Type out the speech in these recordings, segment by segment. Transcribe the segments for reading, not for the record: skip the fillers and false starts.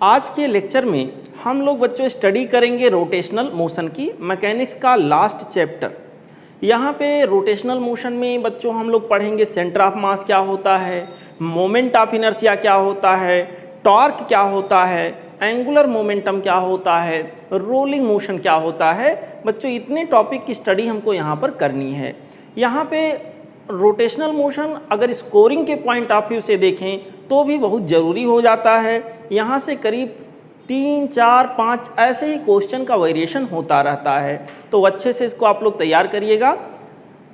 आज के लेक्चर में हम लोग बच्चों स्टडी करेंगे रोटेशनल मोशन की, मैकेनिक्स का लास्ट चैप्टर। यहाँ पे रोटेशनल मोशन में बच्चों हम लोग पढ़ेंगे सेंटर ऑफ मास क्या होता है, मोमेंट ऑफ इनर्शिया क्या होता है, टॉर्क क्या होता है, एंगुलर मोमेंटम क्या होता है, रोलिंग मोशन क्या होता है। बच्चों इतने टॉपिक की स्टडी हमको यहाँ पर करनी है। यहाँ पे रोटेशनल मोशन अगर स्कोरिंग के पॉइंट ऑफ व्यू से देखें तो भी बहुत ज़रूरी हो जाता है। यहाँ से करीब 3, 4, 5 ऐसे ही क्वेश्चन का वेरिएशन होता रहता है, तो अच्छे से इसको आप लोग तैयार करिएगा।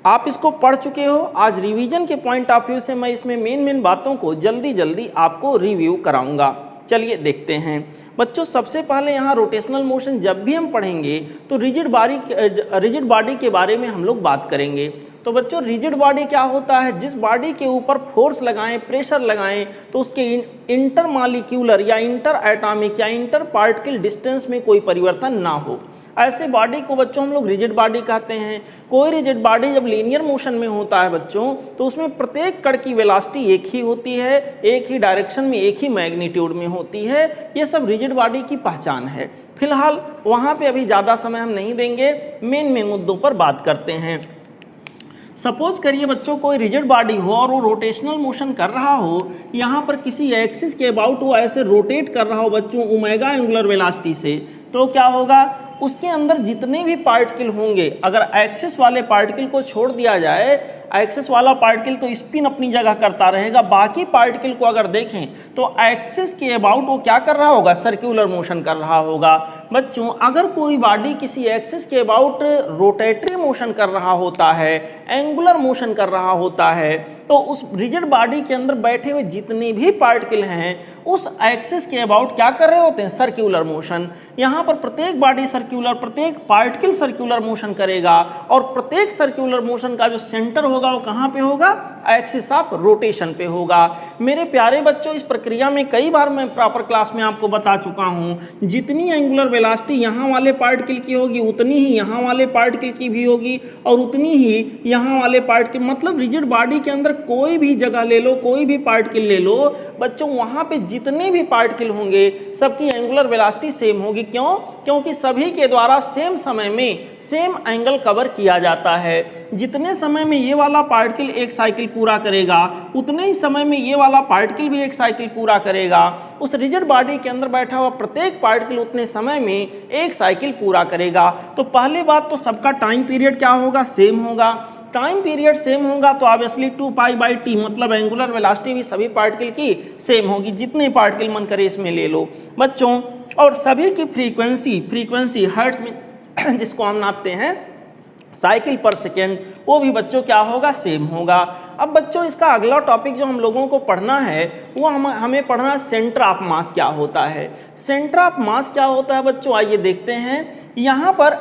आप इसको पढ़ चुके हो, आज रिवीजन के पॉइंट ऑफ व्यू से मैं इसमें मेन बातों को जल्दी आपको रिव्यू कराऊंगा। चलिए देखते हैं बच्चों। सबसे पहले यहाँ रोटेशनल मोशन जब भी हम पढ़ेंगे तो रिजिड बॉडी के बारे में हम लोग बात करेंगे। तो बच्चों रिजिड बॉडी क्या होता है, जिस बॉडी के ऊपर फोर्स लगाएं, प्रेशर लगाएं तो उसके इंटर मॉलिक्यूलर या इंटर एटॉमिक या इंटर पार्टिकल डिस्टेंस में कोई परिवर्तन ना हो, ऐसे बॉडी को बच्चों हम लोग रिजिड बॉडी कहते हैं। कोई रिजिड बॉडी जब लीनियर मोशन में होता है बच्चों तो उसमें प्रत्येक कण की वेलोसिटी एक ही होती है, एक ही डायरेक्शन में, एक ही मैग्नीट्यूड में होती है। ये सब रिजिड बॉडी की पहचान है। फिलहाल वहाँ पे अभी ज़्यादा समय हम नहीं देंगे, मेन मुद्दों पर बात करते हैं। सपोज करिए बच्चों कोई रिजिड बॉडी हो और वो रोटेशनल मोशन कर रहा हो, यहाँ पर किसी एक्सिस के अबाउट वो ऐसे रोटेट कर रहा हो बच्चों ओमेगा एंगुलर वेलोसिटी से, तो क्या होगा, उसके अंदर जितने भी पार्टिकल होंगे, अगर एक्सिस वाले पार्टिकल को छोड़ दिया जाए, एक्सिस वाला पार्टिकल तो स्पिन अपनी जगह करता रहेगा, बाकी पार्टिकल को अगर देखें तो एक्सिस के अबाउट वो क्या कर रहा होगा, सर्कुलर मोशन कर रहा होगा। बच्चों अगर कोई बॉडी किसी एक्सिस के अबाउट रोटेटरी मोशन कर रहा होता है, एंगुलर मोशन कर रहा होता है, तो उस रिजिड बॉडी के अंदर बैठे हुए जितने भी पार्टिकल हैं उस एक्सिस के अबाउट क्या कर रहे होते हैं, सर्कुलर मोशन। यहाँ पर प्रत्येक बॉडी सर्कुलर, प्रत्येक पार्टिकल सर्कुलर मोशन करेगा और प्रत्येक सर्कुलर मोशन का जो सेंटर होगा वो कहाँ पे होगा, एक्सिस ऑफ रोटेशन पे होगा। मेरे प्यारे बच्चों इस प्रक्रिया में कई बार मैं प्रॉपर क्लास में आपको बता चुका हूँ, जितनी एंगुलर वेलोसिटी यहाँ वाले पार्टिकल की होगी उतनी ही यहाँ वाले पार्टिकल की भी होगी और उतनी ही यहाँ वाले पार्टिकल, मतलब रिजिड बॉडी के अंदर कोई भी जगह ले लो, कोई भी पार्टिकल ले लो बच्चों, वहाँ पे जितने भी पार्टिकल होंगे सबकी एंगुलर वेलोसिटी सेम होगी। क्यों? क्योंकि सभी के द्वारा सेम समय में सेम एंगल कवर किया जाता है। जितने समय में ये वाला पार्टिकल एक साइकिल पूरा करेगा उतने ही समय में ये वाला पार्टिकल भी एक साइकिल पूरा करेगा। उस रिजिड बॉडी के अंदर बैठा हुआ प्रत्येक पार्टिकल उतने समय में एक साइकिल पूरा करेगा। तो पहली बात तो सबका टाइम पीरियड क्या होगा, सेम होगा। टाइम पीरियड सेम होगा तो ऑब्वियसली 2π/t मतलब एंगुलर वेलोसिटी भी सभी पार्टिकल की सेम होगी, जितने पार्टिकल मन करे इसमें ले लो बच्चों। और सभी की फ्रीक्वेंसी हर्ट्ज में जिसको हम नापते हैं साइकिल पर सेकेंड, वो भी बच्चों क्या होगा, सेम होगा। अब बच्चों इसका अगला टॉपिक जो हम लोगों को पढ़ना है वो हमें पढ़ना है सेंटर ऑफ मास क्या होता है। सेंटर ऑफ मास क्या होता है बच्चों, आइए देखते हैं। यहाँ पर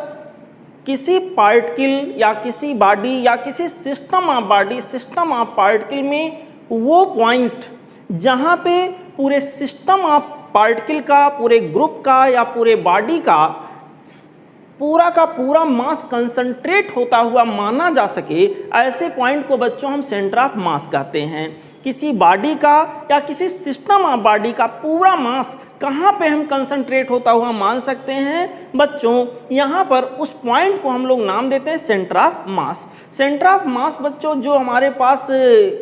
किसी पार्टिकल या किसी बॉडी या किसी system of body, system of particle में वो पॉइंट जहाँ पे पूरे सिस्टम ऑफ पार्टिकल का, पूरे ग्रुप का या पूरे बॉडी का पूरा मास कंसंट्रेट होता हुआ माना जा सके, ऐसे पॉइंट को बच्चों हम सेंटर ऑफ मास कहते हैं। किसी बॉडी का या किसी सिस्टम ऑफ बॉडी का पूरा मास कहाँ पे हम कंसंट्रेट होता हुआ मान सकते हैं बच्चों, यहाँ पर उस पॉइंट को हम लोग नाम देते हैं centre of mass. Centre of मास बच्चों जो हमारे पास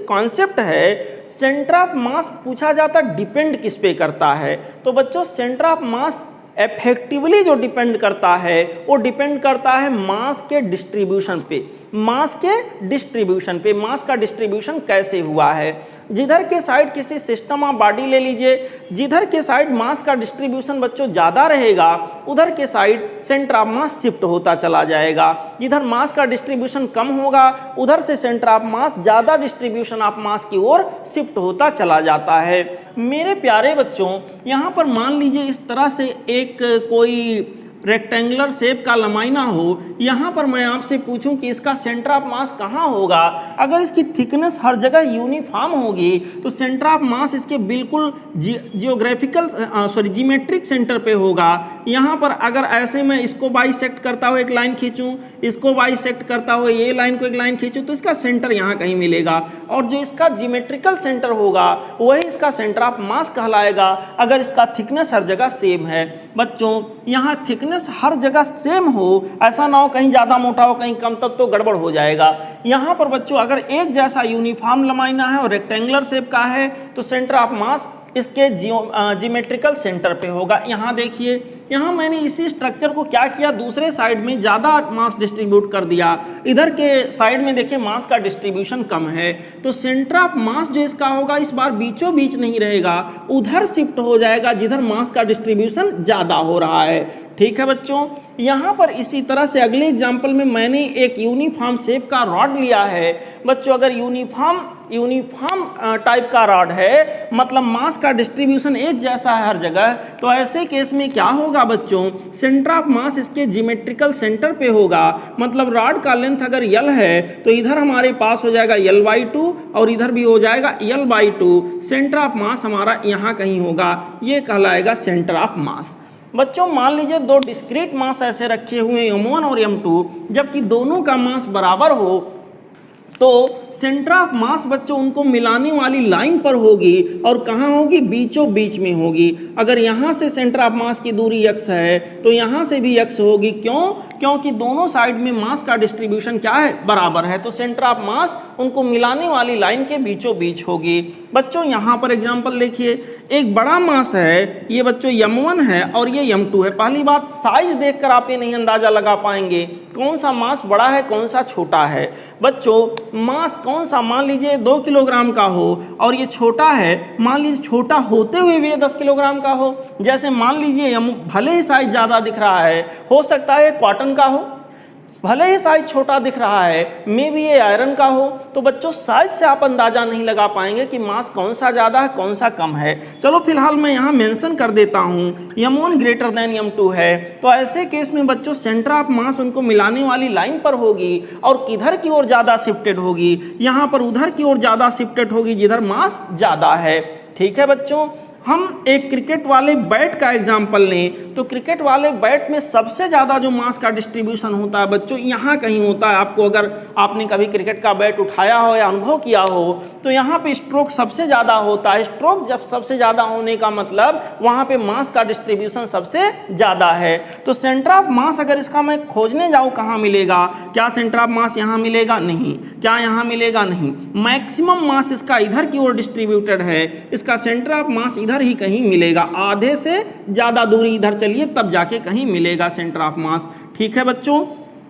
कॉन्सेप्ट है, सेंटर ऑफ मास पूछा जाता डिपेंड किस पे करता है, तो बच्चों सेंटर ऑफ मास इफेक्टिवली जो डिपेंड करता है वो डिपेंड करता है मास के डिस्ट्रीब्यूशन पे। मास के डिस्ट्रीब्यूशन पे, मास का डिस्ट्रीब्यूशन कैसे हुआ है। जिधर के साइड किसी सिस्टम ऑफ बॉडी ले लीजिए, जिधर के साइड मास का डिस्ट्रीब्यूशन बच्चों ज़्यादा रहेगा उधर के side centre of mass shift होता चला जाएगा। जिधर मास का डिस्ट्रीब्यूशन कम होगा उधर से सेंटर ऑफ मास ज़्यादा डिस्ट्रीब्यूशन ऑफ मास की ओर शिफ्ट होता चला जाता है। मेरे प्यारे बच्चों यहाँ पर मान लीजिए इस तरह से एक कोई रेक्टेंगुलर शेप का लमाइना हो, यहाँ पर मैं आपसे पूछूं कि इसका सेंटर ऑफ मास कहाँ होगा। अगर इसकी थिकनेस हर जगह यूनिफॉर्म होगी तो सेंटर ऑफ मास इसके बिल्कुल जियोमेट्रिक सेंटर पे होगा। यहाँ पर अगर ऐसे मैं इसको बाइसेक्ट करता हुआ एक लाइन खींचूं, इसको बाइसेक्ट करता हुआ ये लाइन को एक लाइन खींचूं, तो इसका सेंटर यहाँ कहीं मिलेगा और जो इसका जियोमेट्रिकल सेंटर होगा वही इसका सेंटर ऑफ मास कहलाएगा, अगर इसका थिकनेस हर जगह सेम है। बच्चों यहाँ थिकनेस हर जगह सेम हो, ऐसा ना हो कहीं ज़्यादा मोटा हो कहीं कम, तब तो गड़बड़ हो जाएगा। यहाँ पर बच्चों अगर एक जैसा यूनिफॉर्म लमाइना है और रेक्टेंगुलर शेप का है तो सेंटर ऑफ मास इसके जियोमेट्रिकल सेंटर पे होगा। यहाँ देखिए, यहाँ मैंने इसी स्ट्रक्चर को क्या किया, दूसरे साइड में ज़्यादा मास डिस्ट्रीब्यूट कर दिया, इधर के साइड में देखिए मास का डिस्ट्रीब्यूशन कम है, तो सेंटर ऑफ मास जो इसका होगा इस बार बीचों बीच नहीं रहेगा, उधर शिफ्ट हो जाएगा जिधर मास का डिस्ट्रीब्यूशन ज़्यादा हो रहा है। ठीक है बच्चों, यहाँ पर इसी तरह से अगले एग्जाम्पल में मैंने एक यूनिफॉर्म शेप का रॉड लिया है। बच्चों अगर यूनिफॉर्म टाइप का रॉड है, मतलब मास का डिस्ट्रीब्यूशन एक जैसा है हर जगह, तो ऐसे केस में क्या होगा बच्चों, सेंटर ऑफ मास इसके जियोमेट्रिकल सेंटर पे होगा। मतलब रॉड का लेंथ अगर L है तो इधर हमारे पास हो जाएगा L/2 और इधर भी हो जाएगा L/2। सेंटर ऑफ मास हमारा यहाँ कहीं होगा, ये कहलाएगा सेंटर ऑफ मास। बच्चों मान लीजिए दो डिस्क्रीट मास ऐसे रखे हुए m1 और m2, जबकि दोनों का मास बराबर हो तो सेंटर ऑफ मास बच्चों उनको मिलाने वाली लाइन पर होगी और कहाँ होगी, बीचों बीच में होगी। अगर यहाँ से सेंटर ऑफ मास की दूरी x है तो यहाँ से भी x होगी। क्यों? क्योंकि दोनों साइड में मास का डिस्ट्रीब्यूशन क्या है, बराबर है, तो सेंटर ऑफ मास उनको मिलाने वाली लाइन के बीचों बीच होगी। बच्चों यहाँ पर एग्जाम्पल देखिए, एक बड़ा मास है, ये बच्चों m1 है और ये m2 है। पहली बात, साइज देखकर आप ये नहीं अंदाजा लगा पाएंगे कौन सा मास बड़ा है कौन सा छोटा है। बच्चों मास कौन सा, मान लीजिए 2 किलोग्राम का हो और ये छोटा है, मान लीजिए छोटा होते हुए भी ये 10 किलोग्राम का हो। जैसे मान लीजिए भले ही साइज ज़्यादा दिख रहा है, हो सकता है कॉटन का हो, भले ही साइज छोटा दिख रहा है, मे भी ये आयरन का हो। तो बच्चों साइज से आप अंदाजा नहीं लगा पाएंगे कि मास कौन सा ज़्यादा है कौन सा कम है। चलो फिलहाल मैं यहाँ मेंशन कर देता हूँ m1 ग्रेटर देन m2 है, तो ऐसे केस में बच्चों सेंटर ऑफ मास उनको मिलाने वाली लाइन पर होगी और किधर की ओर ज़्यादा शिफ्टेड होगी, यहाँ पर उधर की ओर ज़्यादा शिफ्टेड होगी जिधर मास ज़्यादा है। ठीक है बच्चों, हम एक क्रिकेट वाले बैट का एग्जाम्पल लें तो क्रिकेट वाले बैट में सबसे ज़्यादा जो मास का डिस्ट्रीब्यूशन होता है बच्चों यहाँ कहीं होता है। आपको अगर आपने कभी क्रिकेट का बैट उठाया हो या अनुभव किया हो तो यहाँ पे स्ट्रोक सबसे ज़्यादा होता है। स्ट्रोक जब सबसे ज़्यादा होने का मतलब वहाँ पे मास का डिस्ट्रीब्यूशन सबसे ज़्यादा है। तो सेंटर ऑफ मास अगर इसका मैं खोजने जाऊँ कहाँ मिलेगा, क्या सेंटर ऑफ मास यहाँ मिलेगा? नहीं। क्या यहाँ मिलेगा? नहीं। मैक्सिमम मास इसका इधर की ओर डिस्ट्रीब्यूटेड है, इसका सेंटर ऑफ मास इधर ही कहीं मिलेगा, आधे से ज़्यादा दूरी इधर चलिए तब जाके कहीं मिलेगा सेंटर ऑफ मास। ठीक है बच्चों,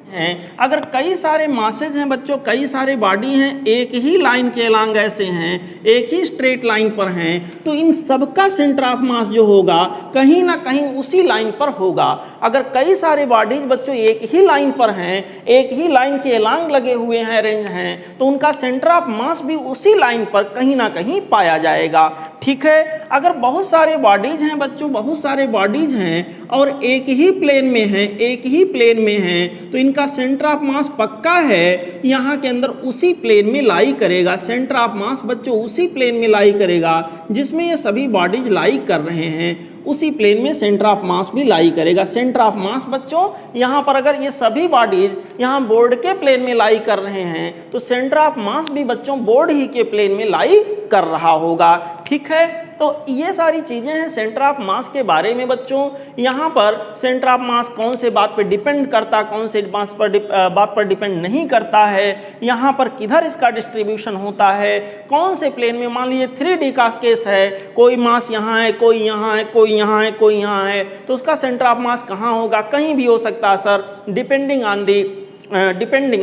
हैं अगर कई सारे मासेज हैं बच्चों, कई सारे बॉडी हैं, एक ही लाइन के अलांग ऐसे हैं, एक ही स्ट्रेट लाइन पर हैं, तो इन सबका सेंटर ऑफ मास जो होगा कहीं ना कहीं उसी लाइन पर होगा। अगर कई सारे बॉडीज बच्चों एक ही लाइन पर हैं, एक ही लाइन के अलांग लगे हुए हैं, अरेंज हैं, तो उनका सेंटर ऑफ मास भी उसी लाइन पर कहीं ना कहीं पाया जाएगा। ठीक है, अगर बहुत सारे बॉडीज हैं बच्चों, बहुत सारे बॉडीज हैं और एक ही प्लेन में हैं, एक ही प्लेन में हैं, तो इनका सेंटर ऑफ मास पक्का है यहाँ के अंदर उसी प्लेन में लाई करेगा। सेंटर ऑफ मास बच्चों उसी प्लेन में लाई करेगा जिसमें ये सभी बॉडीज लाई कर रहे हैं, उसी प्लेन में सेंटर ऑफ मास भी लाई करेगा। सेंटर ऑफ मास बच्चों यहाँ पर अगर ये सभी बॉडीज यहाँ बोर्ड के प्लेन में लाई कर रहे हैं तो सेंटर ऑफ मास भी बच्चों बोर्ड ही के प्लेन में लाई कर रहा होगा। ठीक है, तो ये सारी चीज़ें हैं सेंटर ऑफ मास के बारे में बच्चों। यहाँ पर सेंटर ऑफ मास कौन से बात पर डिपेंड करता, कौन से बात पर डिपेंड नहीं करता है, यहाँ पर किधर इसका डिस्ट्रीब्यूशन होता है, कौन से प्लेन में। मान लीजिए 3D का केस है, कोई मास यहाँ है, कोई यहाँ है, कोई यहाँ है, कोई यहाँ है, तो उसका सेंटर ऑफ मास कहाँ होगा? कहीं भी हो सकता है sir, depending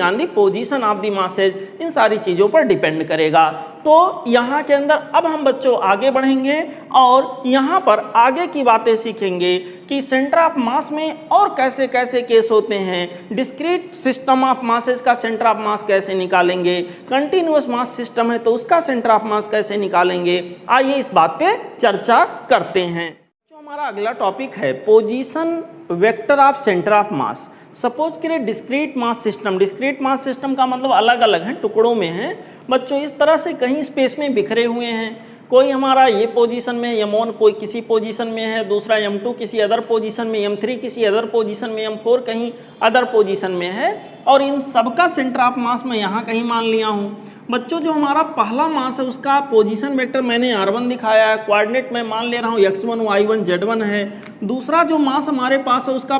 on the position of the masses, इन सारी चीज़ों पर डिपेंड करेगा। तो यहाँ के अंदर अब हम बच्चों आगे बढ़ेंगे और यहाँ पर आगे की बातें सीखेंगे कि सेंटर ऑफ मास में और कैसे कैसे केस होते हैं, डिस्क्रीट सिस्टम ऑफ मासेज का सेंटर ऑफ मास कैसे निकालेंगे, कंटिन्यूअस मास सिस्टम है तो उसका सेंटर ऑफ मास कैसे निकालेंगे। आइए इस बात पे चर्चा करते हैं। हमारा अगला टॉपिक है position vector of centre of mass. Suppose करिए discrete mass system. Discrete mass system का मतलब अलग अलग है, टुकड़ों में है बच्चों, इस तरह से कहीं स्पेस में बिखरे हुए हैं। कोई हमारा ये पोजीशन में m1 कोई किसी पोजीशन में है, दूसरा m2 किसी अदर पोजीशन में, m3 किसी अदर पोजीशन में, m4 कहीं अदर पोजीशन में है, और इन सबका सेंटर ऑफ मास मैं यहाँ कहीं मान लिया हूँ। बच्चों जो हमारा पहला मास है उसका पोजीशन वेक्टर मैंने r1 दिखाया है, कोऑर्डिनेट मैं मान ले रहा हूँ x1 y1 z1 है। दूसरा जो मास हमारे पास है उसका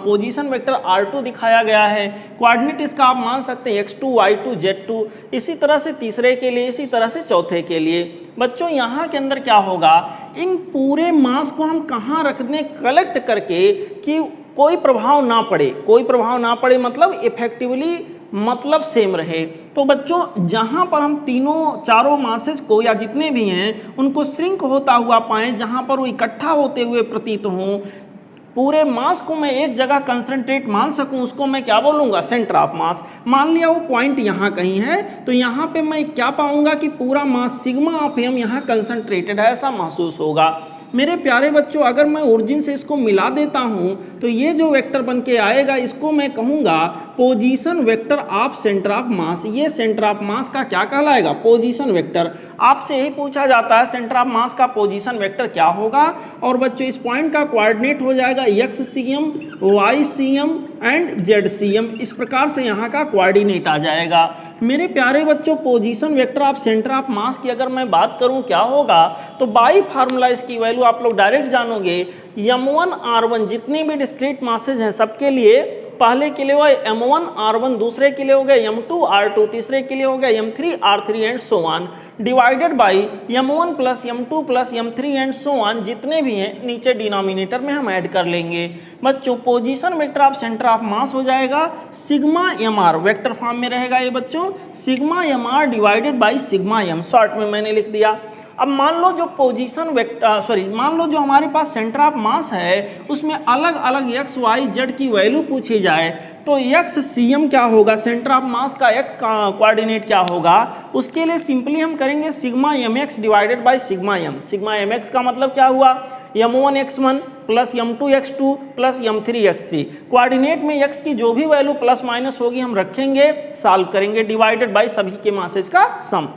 पोजीशन वेक्टर r2 दिखाया गया है, कोऑर्डिनेट इसका आप मान सकते हैं x2 y2 z2। इसी तरह से तीसरे के लिए, इसी तरह से चौथे के लिए। बच्चों यहाँ के अंदर क्या होगा, इन पूरे मास को हम कहाँ रख दें कलेक्ट करके कि कोई प्रभाव ना पड़े, कोई प्रभाव ना पड़े मतलब इफेक्टिवली मतलब सेम रहे। तो बच्चों जहाँ पर हम तीनों चारों मासेज को या जितने भी हैं उनको श्रिंक होता हुआ पाएं, जहाँ पर वो इकट्ठा होते हुए प्रतीत हों, पूरे मास को मैं एक जगह कंसंट्रेट मान सकूं, उसको मैं क्या बोलूँगा, सेंटर ऑफ मास। मान लिया वो पॉइंट यहाँ कहीं है, तो यहाँ पे मैं क्या पाऊंगा कि पूरा मास सिग्मा ऑफ m यहाँ कंसंट्रेटेड है, ऐसा महसूस होगा। मेरे प्यारे बच्चों अगर मैं ओरिजिन से इसको मिला देता हूँ तो ये जो वेक्टर बन के आएगा इसको मैं कहूँगा position vector of centre of मास। ये सेंटर ऑफ मास का क्या कहलाएगा, पोजीशन वेक्टर। आपसे यही पूछा जाता है सेंटर ऑफ मास का पोजीशन वेक्टर क्या होगा, और बच्चों इस पॉइंट का कोऑर्डिनेट हो जाएगा XCM, YCM एंड ZCM। इस प्रकार से यहाँ का कोऑर्डिनेट आ जाएगा। मेरे प्यारे बच्चों position vector of centre of mass की अगर मैं बात करूँ क्या होगा, तो बाई फार्मूला इसकी वैल्यू आप लोग डायरेक्ट जानोगे। m1 r1 जितने भी डिस्क्रीट मासेज हैं सबके लिए, पहले के लिए हुआ m1 r1, दूसरे के लिए हो गया m2 r2, तीसरे के लिए हो गया m3 r3 and so on, divided by m1 plus m2 plus m3 and so on, जितने भी हैं नीचे डिनोमिनेटर में हम ऐड कर लेंगे। बच्चों position vector of centre of मास हो जाएगा सिग्मा mr, वेक्टर फॉर्म में रहेगा ये बच्चों, sigma mr divided by sigma m, short में मैंने लिख दिया। अब मान लो जो पोजीशन वेक्टर मान लो जो हमारे पास सेंटर ऑफ मास है उसमें अलग अलग x y z की वैल्यू पूछी जाए, तो XCM क्या होगा, सेंटर ऑफ मास का x का कोऑर्डिनेट क्या होगा, उसके लिए सिंपली हम करेंगे sigma mx divided by sigma m। Sigma mx का मतलब क्या हुआ, m1 x1 plus m2 x2 plus m3 x3। Coordinate में x की जो भी वैल्यू प्लस माइनस होगी हम रखेंगे, सॉल्व करेंगे, डिवाइडेड बाई सभी के मासेज का सम।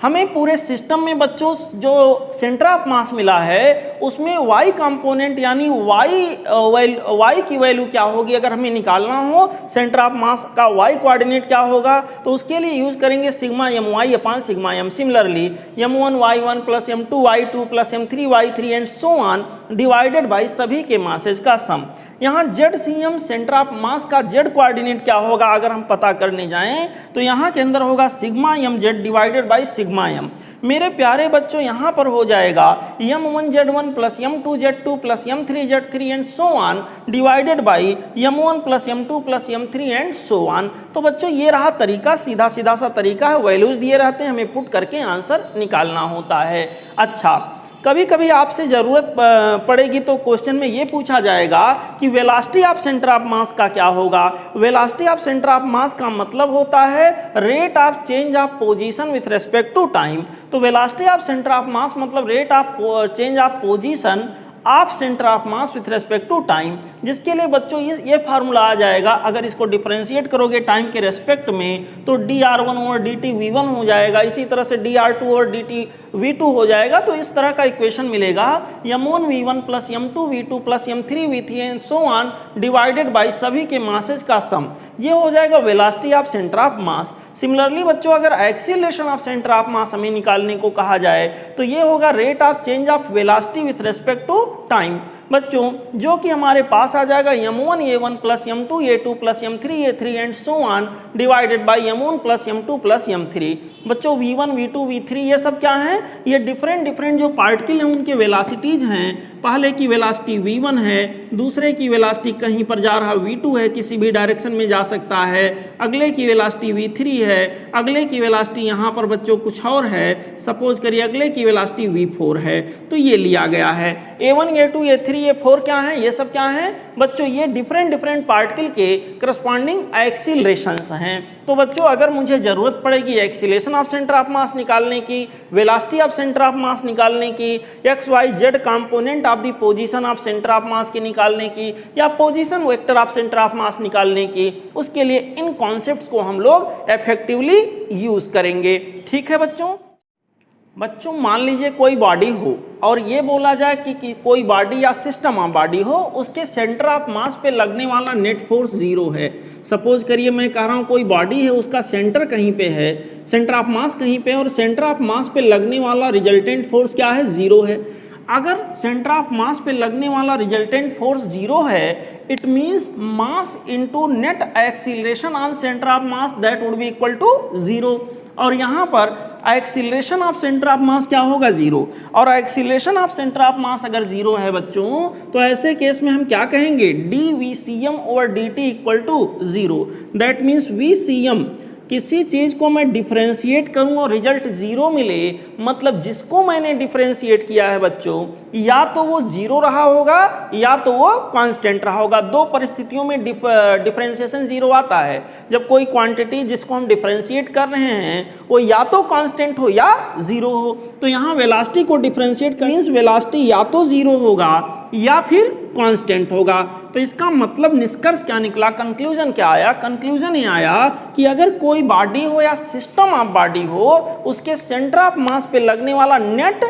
हमें पूरे सिस्टम में बच्चों जो सेंटर ऑफ मास मिला है उसमें y कंपोनेंट यानी y की वैल्यू क्या होगी, अगर हमें निकालना हो सेंटर ऑफ मास का y कोऑर्डिनेट क्या होगा, तो उसके लिए यूज करेंगे sigma my upon sigma m। Similarly m1 y1 plus m2 y2 plus m3 y3 and so on, divided by सभी के मासेज का सम। यहाँ ZCM सेंटर ऑफ मास का z कोऑर्डिनेट क्या होगा अगर हम पता करने जाएं, तो यहाँ के अंदर होगा sigma mz divided by sigma m। मेरे प्यारे बच्चों यहाँ पर हो जाएगा m1 z1 plus m2 z2 plus m3 z3 and so on, divided by m1 plus m2 plus m3 and so on. तो बच्चों ये रहा तरीका, सीधा सीधा सा तरीका है, वैल्यूज दिए रहते हैं, हमें पुट करके आंसर निकालना होता है। अच्छा, कभी कभी आपसे ज़रूरत पड़ेगी तो क्वेश्चन में ये पूछा जाएगा कि velocity of centre of mass का क्या होगा। Velocity of centre of mass का मतलब होता है rate of change of position with respect to time. तो velocity of centre of mass मतलब rate of change of position of centre of mass with respect to time, जिसके लिए बच्चों ये फार्मूला आ जाएगा। अगर इसको डिफरेंशिएट करोगे टाइम के रेस्पेक्ट में तो dr1 ओवर dt v1 हो जाएगा, इसी तरह से dr2 ओवर dt v2 हो जाएगा। तो इस तरह का इक्वेशन मिलेगा m1 v1 plus m2 v2 plus m3 v3 and so on, divided by सभी के मासेज का सम। ये हो जाएगा velocity of centre of mass. Similarly बच्चों अगर acceleration of centre of mass हमें निकालने को कहा जाए तो ये होगा rate of change of velocity with respect to time बच्चों, जो कि हमारे पास आ जाएगा m1 a1 plus m2 a2 plus m3 a3 and so on, divided by m1 plus m2 plus m3। बच्चों v1 v2 v3 ये सब क्या हैं, ये डिफरेंट जो पार्टिकल हैं उनके वेलोसिटीज हैं। पहले की वेलोसिटी v1 है, दूसरे की वेलोसिटी कहीं पर जा रहा v2 है, किसी भी डायरेक्शन में जा सकता है, अगले की वेलोसिटी v3 है, अगले की वेलोसिटी यहाँ पर बच्चों कुछ और है, सपोज करिए अगले की वेलोसिटी v4 है। तो ये लिया गया है a1 a2 a3 ये 4 क्या है, ये सब क्या है बच्चों, ये डिफरेंट पार्टिकल के करस्पॉन्डिंग एक्सीलरेशंस हैं। तो बच्चों अगर मुझे ज़रूरत पड़ेगी acceleration of centre of mass निकालने की, velocity of centre of mass निकालने की, X Y Z component of the position of centre of mass की निकालने की, या position vector of centre of mass निकालने की, उसके लिए इन कॉन्सेप्ट्स को हम लोग इफेक्टिवली यूज़ करेंगे। ठीक है बच्चों। बच्चों मान लीजिए कोई बॉडी हो और ये बोला जाए कि कोई बॉडी या सिस्टम ऑफ बॉडी हो, उसके सेंटर ऑफ मास पे लगने वाला नेट फोर्स 0 है। सपोज करिए मैं कह रहा हूँ कोई बॉडी है, उसका सेंटर कहीं पे है, सेंटर ऑफ मास कहीं पे है, और सेंटर ऑफ मास पे लगने वाला रिजल्टेंट फोर्स क्या है, 0 है। अगर सेंटर ऑफ मास पे लगने वाला रिजल्टेंट फोर्स 0 है, it means mass into net acceleration on centre of mass that would be equal to 0। और यहाँ पर acceleration of centre of mass क्या होगा, 0। और acceleration of centre of mass अगर 0 है बच्चों, तो ऐसे केस में हम क्या कहेंगे, dVcm over dt equal to 0। That means Vcm, किसी चीज़ को मैं डिफ्रेंशिएट करूं और रिजल्ट 0 मिले, मतलब जिसको मैंने डिफ्रेंशिएट किया है बच्चों, या तो वो 0 रहा होगा या तो वो कांस्टेंट रहा होगा। दो परिस्थितियों में डिफ्रेंशिएशन 0 आता है। जब कोई क्वांटिटी जिसको हम डिफ्रेंशिएट कर रहे हैं वो या तो कांस्टेंट हो या 0 हो। तो यहाँ वेलोसिटी को डिफ्रेंशिएट मीन्स वेलोसिटी या तो 0 होगा या फिर कांस्टेंट होगा। तो इसका मतलब निष्कर्ष क्या निकला, कंक्लूजन क्या आया, कंक्लूजन ये आया कि अगर कोई बॉडी हो या सिस्टम ऑफ बॉडी हो, उसके सेंटर ऑफ मास पे लगने वाला नेट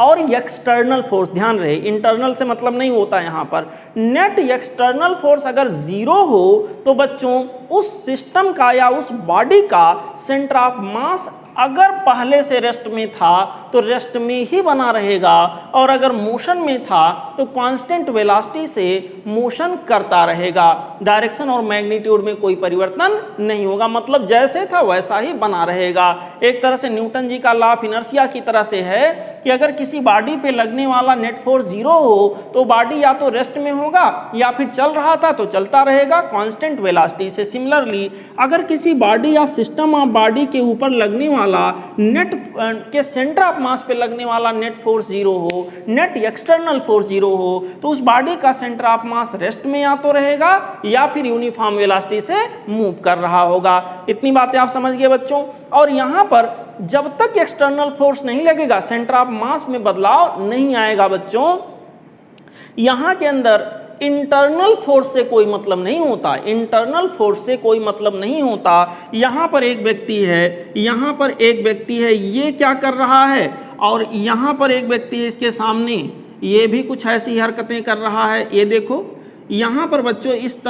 और एक्सटर्नल फोर्स, ध्यान रहे इंटरनल से मतलब नहीं होता यहाँ पर, नेट एक्सटर्नल फोर्स अगर 0 हो तो बच्चों उस सिस्टम का या उस बॉडी का सेंटर ऑफ मास अगर पहले से रेस्ट में था तो रेस्ट में ही बना रहेगा, और अगर मोशन में था तो कांस्टेंट वेलोसिटी से मोशन करता रहेगा। डायरेक्शन और मैग्नीट्यूड में कोई परिवर्तन नहीं होगा, मतलब जैसे था वैसा ही बना रहेगा। एक तरह से न्यूटन जी का लॉ ऑफ इनर्शिया की तरह से है कि अगर किसी बॉडी पे लगने वाला नेट फोर्स 0 हो तो बॉडी या तो रेस्ट में होगा या फिर चल रहा था तो चलता रहेगा कांस्टेंट वेलोसिटी से। सिमिलरली अगर किसी बॉडी या सिस्टम ऑफ बॉडी के ऊपर लगने वाला नेट के सेंटर ऑफ मास पे लगने वाला नेट फोर्स 0 हो, नेट एक्सटर्नल फोर्स 0 हो, तो उस बॉडी का सेंटर ऑफ मास रेस्ट में या तो रहेगा या फिर यूनिफॉर्म वेलोसिटी से मूव कर रहा होगा। इतनी बातें आप समझ गए बच्चों। और यहाँ पर जब तक एक्सटर्नल फोर्स नहीं लगेगा सेंटर ऑफ मास में बदलाव नहीं आएगा बच्चों। यहाँ के अंदर इंटरनल फोर्स से कोई मतलब नहीं होता, इंटरनल फोर्स से कोई मतलब नहीं होता। यहाँ पर एक व्यक्ति है, यहाँ पर एक व्यक्ति है, ये क्या कर रहा है, और यहाँ पर एक व्यक्ति है इसके सामने, ये भी कुछ ऐसी हरकतें कर रहा है। ये देखो यहाँ पर बच्चों इस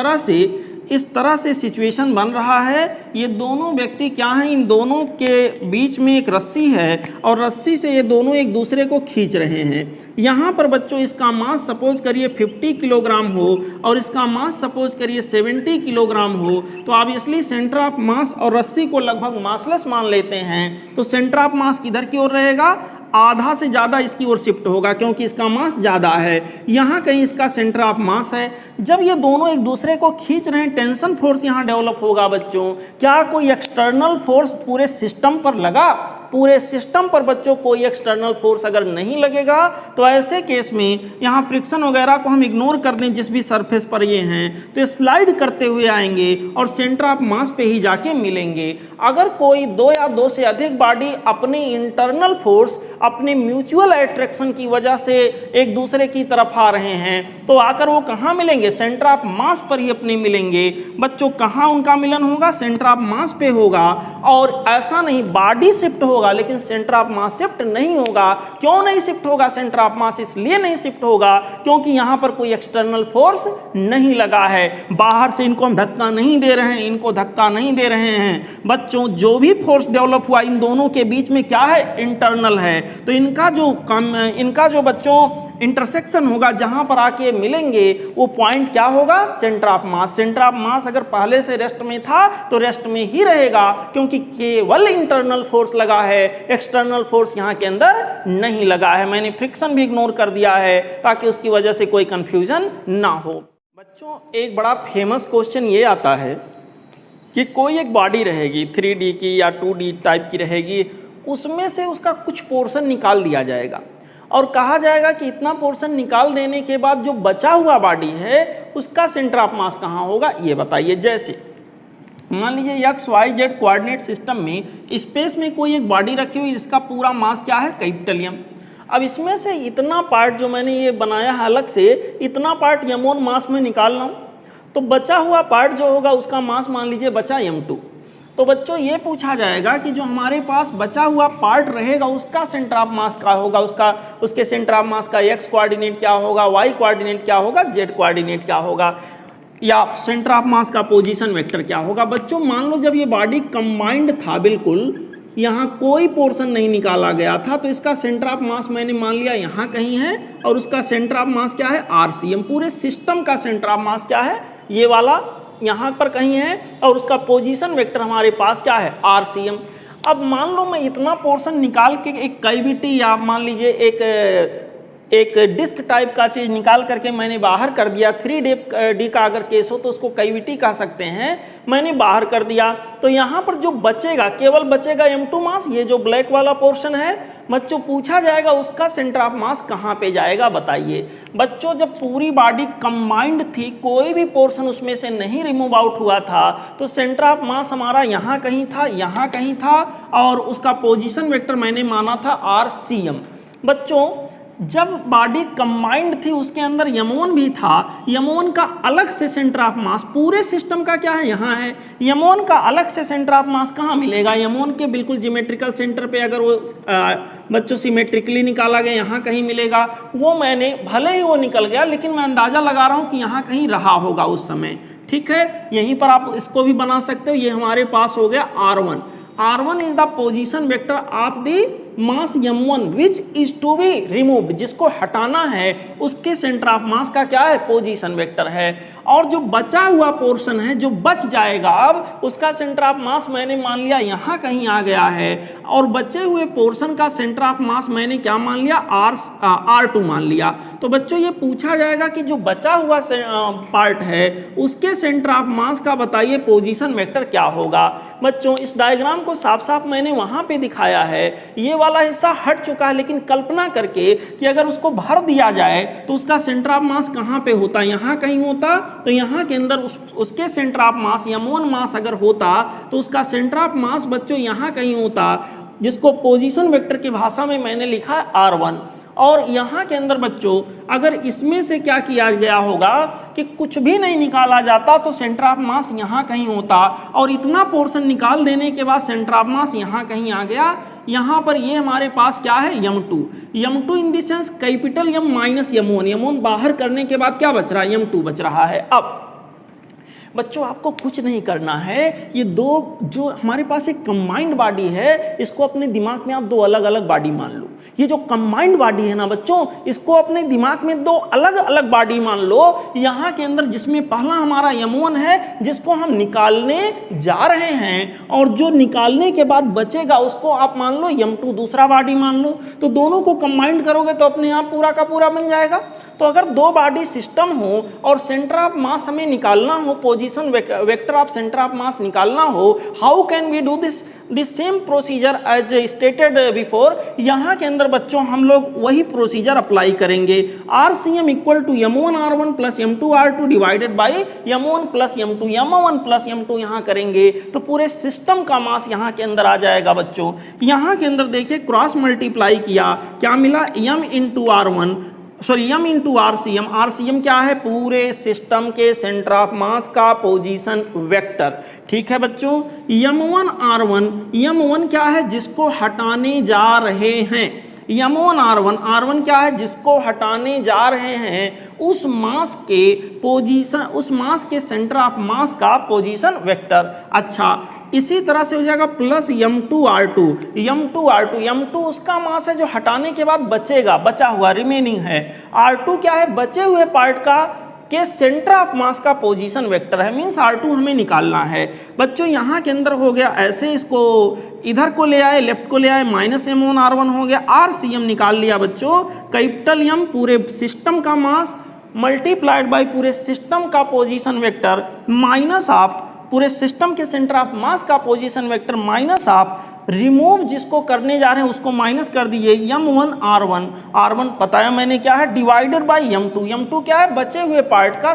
तरह से सिचुएशन बन रहा है। ये दोनों व्यक्ति क्या हैं, इन दोनों के बीच में एक रस्सी है और रस्सी से ये दोनों एक दूसरे को खींच रहे हैं। यहाँ पर बच्चों इसका मास सपोज करिए 50 किलोग्राम हो और इसका मास सपोज करिए 70 किलोग्राम हो, तो ऑब्वियसली सेंटर ऑफ मास और रस्सी को लगभग मासलेस मान लेते हैं। तो सेंटर ऑफ मास किधर की ओर रहेगा, आधा से ज़्यादा इसकी ओर शिफ्ट होगा क्योंकि इसका मास ज़्यादा है। यहाँ कहीं इसका सेंटर ऑफ मास है। जब ये दोनों एक दूसरे को खींच रहे हैं, टेंशन फोर्स यहाँ डेवलप होगा बच्चों। क्या कोई एक्सटर्नल फोर्स पूरे सिस्टम पर लगा? पूरे सिस्टम पर बच्चों कोई एक्सटर्नल फोर्स अगर नहीं लगेगा तो ऐसे केस में यहाँ फ्रिक्शन वगैरह को हम इग्नोर कर दें, जिस भी सरफेस पर ये हैं, तो ये स्लाइड करते हुए आएंगे और सेंटर ऑफ मास पे ही जाके मिलेंगे। अगर कोई दो या दो से अधिक बॉडी अपने इंटरनल फोर्स, अपने म्यूचुअल अट्रैक्शन की वजह से एक दूसरे की तरफ आ रहे हैं तो आकर वो कहाँ मिलेंगे, सेंटर ऑफ मास पर ही अपने मिलेंगे। बच्चों कहाँ उनका मिलन होगा, सेंटर ऑफ मास पे होगा। और ऐसा नहीं बॉडी शिफ्ट होगा लेकिन सेंटर ऑफ मास शिफ्ट नहीं होगा। क्यों नहीं शिफ्ट होगा सेंटर ऑफ मास? इसलिए नहीं शिफ्ट होगा क्योंकि यहाँ पर कोई एक्सटर्नल फोर्स नहीं लगा है। बाहर से इनको हम धक्का नहीं दे रहे हैं, इनको धक्का नहीं दे रहे हैं। बच्चों जो भी फोर्स डेवलप हुआ इन दोनों के बीच में क्या है, इंटरनल है। तो इनका जो बच्चों इंटरसेक्शन होगा, जहां पर आके मिलेंगे, वो पॉइंट क्या होगा, centre of mass. Centre of mass अगर पहले से रेस्ट में था तो रेस्ट में ही रहेगा क्योंकि केवल इंटरनल फोर्स लगा है, एक्सटर्नल फोर्स यहाँ के अंदर नहीं लगा है। मैंने फ्रिक्शन भी इग्नोर कर दिया है ताकि उसकी वजह से कोई कंफ्यूजन ना हो। बच्चों एक बड़ा फेमस क्वेश्चन ये आता है कि कोई एक बॉडी रहेगी 3D की या 2D टाइप की रहेगी, उसमें से उसका कुछ पोर्शन निकाल दिया जाएगा और कहा जाएगा कि इतना पोर्शन निकाल देने के बाद जो बचा हुआ बॉडी है उसका सेंटर ऑफ मास कहाँ होगा, ये बताइए। जैसे मान लीजिए X Y Z coordinate system में स्पेस में कोई एक बॉडी रखी हुई जिसका पूरा मास क्या है, कैपिटल एम। अब इसमें से इतना पार्ट जो मैंने ये बनाया है अलग से, इतना पार्ट m1 मास में निकाल रहा हूँ, तो बचा हुआ पार्ट जो होगा उसका मास मान लीजिए बचा m2। तो बच्चों ये पूछा जाएगा कि जो हमारे पास बचा हुआ पार्ट रहेगा उसका सेंटर ऑफ मास क्या होगा, उसके सेंटर ऑफ मास का x कोऑर्डिनेट क्या होगा, y कोऑर्डिनेट क्या होगा, z कोऑर्डिनेट क्या होगा, या सेंटर ऑफ मास का पोजीशन वेक्टर क्या होगा। बच्चों मान लो जब ये बॉडी कंबाइंड था, बिल्कुल यहाँ कोई पोर्शन नहीं निकाला गया था, तो इसका सेंटर ऑफ मास मैंने मान लिया यहाँ कहीं है और उसका सेंटर ऑफ मास क्या है, RCM। पूरे सिस्टम का सेंटर ऑफ मास क्या है, ये वाला यहाँ पर कहीं है, और उसका पोजीशन वेक्टर हमारे पास क्या है, RCM। अब मान लो मैं इतना पोर्शन निकाल के एक कैविटी या मान लीजिए एक डिस्क टाइप का चीज़ निकाल करके मैंने बाहर कर दिया, 3D का अगर केस हो तो उसको कैविटी कह सकते हैं, मैंने बाहर कर दिया, तो यहाँ पर जो बचेगा केवल बचेगा m2 मास, ये जो ब्लैक वाला पोर्शन है। बच्चों पूछा जाएगा उसका सेंटर ऑफ मास कहाँ पे जाएगा, बताइए। बच्चों जब पूरी बॉडी कंबाइंड थी, कोई भी पोर्शन उसमें से नहीं रिमूव आउट हुआ था, तो सेंटर ऑफ मास हमारा यहाँ कहीं था, यहाँ कहीं था, और उसका पोजीशन वेक्टर मैंने माना था RCM। बच्चों जब बॉडी कंबाइंड थी उसके अंदर m1 भी था, m1 का अलग से सेंटर ऑफ मास पूरे सिस्टम का क्या है, यहाँ है। m1 का अलग से सेंटर ऑफ मास कहाँ मिलेगा, m1 के बिल्कुल जियोमेट्रिकल सेंटर पे अगर वो बच्चों सिमेट्रिकली निकाला गया यहाँ कहीं मिलेगा। वो मैंने भले ही वो निकल गया, लेकिन मैं अंदाजा लगा रहा हूँ कि यहाँ कहीं रहा होगा उस समय, ठीक है। यहीं पर आप इसको भी बना सकते हो। ये हमारे पास हो गया R1। R1 is the position vector of the mass m1 which is to be removed, जिसको हटाना है उसके सेंटर ऑफ मास का क्या है, पोजीशन वेक्टर है। और जो बचा हुआ पोर्शन है, जो बच जाएगा अब, उसका सेंटर ऑफ मास मैंने मान लिया यहाँ कहीं आ गया है, और बचे हुए पोर्शन का सेंटर ऑफ मास मैंने क्या मान लिया, R2 मान लिया। तो बच्चों ये पूछा जाएगा कि जो बचा हुआ पार्ट है उसके सेंटर ऑफ मास का बताइए पोजीशन वेक्टर क्या होगा। बच्चों इस डायग्राम को साफ साफ मैंने वहाँ पे दिखाया है, ये वाला हिस्सा हट चुका है, लेकिन कल्पना करके कि अगर उसको भर दिया जाए तो उसका सेंटर ऑफ मास कहाँ पे होता, यहाँ कहीं होता, तो यहाँ के अंदर उसके सेंटर ऑफ मास m1 मास अगर होता तो उसका सेंटर ऑफ मास बच्चों यहाँ कहीं होता, जिसको पोजीशन वेक्टर की भाषा में मैंने लिखा है R1। और यहाँ के अंदर बच्चों अगर इसमें से क्या किया गया होगा कि कुछ भी नहीं निकाला जाता तो सेंटर ऑफ मास यहाँ कहीं होता, और इतना पोर्शन निकाल देने के बाद सेंटर ऑफ मास यहाँ कहीं आ गया। यहाँ पर ये हमारे पास क्या है, m2 in the sense capital M minus m1 बाहर करने के बाद क्या बच रहा है, m2 बच रहा है। अब बच्चों आपको कुछ नहीं करना है, ये दो जो हमारे पास एक कंबाइंड बॉडी है, इसको अपने दिमाग में आप दो अलग अलग बॉडी मान लो। ये जो कंबाइंड बॉडी है ना बच्चों, इसको अपने दिमाग में दो अलग अलग बॉडी मान लो। यहाँ के अंदर जिसमें पहला हमारा m1 है जिसको हम निकालने जा रहे हैं, और जो निकालने के बाद बचेगा उसको आप मान लो m2 दूसरा बॉडी मान लो। तो दोनों को कंबाइंड करोगे तो अपने आप पूरा का पूरा बन जाएगा। तो अगर दो बॉडी सिस्टम हो और सेंटर ऑफ मास हमें निकालना हो, position vector of centre of mass निकालना हो, how can we do this same procedure as stated before. यहाँ के अंदर बच्चों हम लोग वही प्रोसीजर अप्लाई करेंगे। RCM equal to m1 R1 plus m2 R2 divided by m1 plus m2 m1 plus m2 यहाँ करेंगे तो पूरे सिस्टम का मास यहाँ के अंदर आ जाएगा। बच्चों यहाँ के अंदर देखिए क्रॉस मल्टीप्लाई किया, क्या मिला, m इंटू RCM। RCM क्या है, पूरे सिस्टम के सेंटर ऑफ मास का पोजीशन वेक्टर, ठीक है बच्चों। m1 R1 क्या है, जिसको हटाने जा रहे हैं, m1 R1 क्या है, जिसको हटाने जा रहे हैं, उस मास के पोजीशन, उस मास के सेंटर ऑफ मास का पोजीशन वेक्टर। अच्छा इसी तरह से हो जाएगा प्लस m2 R2 उसका मास है जो हटाने के बाद बचेगा, बचा हुआ रिमेनिंग है। R2 क्या है, बचे हुए पार्ट का के सेंटर ऑफ मास का पोजीशन वेक्टर है, मींस R2 हमें निकालना है। बच्चों यहाँ के अंदर हो गया ऐसे, इसको इधर को ले आए, लेफ्ट को ले आए, माइनस m1 R1 हो गया, RCM निकाल लिया बच्चों, कैपिटल M पूरे सिस्टम का मास मल्टीप्लाइड बाय पूरे सिस्टम का पोजीशन वेक्टर माइनस ऑफ पूरे सिस्टम के सेंटर ऑफ मास का position vector minus of remove जिसको करने जा रहे हैं उसको माइनस कर दीजिए, m1 r1, r1 पता है मैंने क्या है, डिवाइडेड बाय m2, m2 क्या है, बचे हुए पार्ट का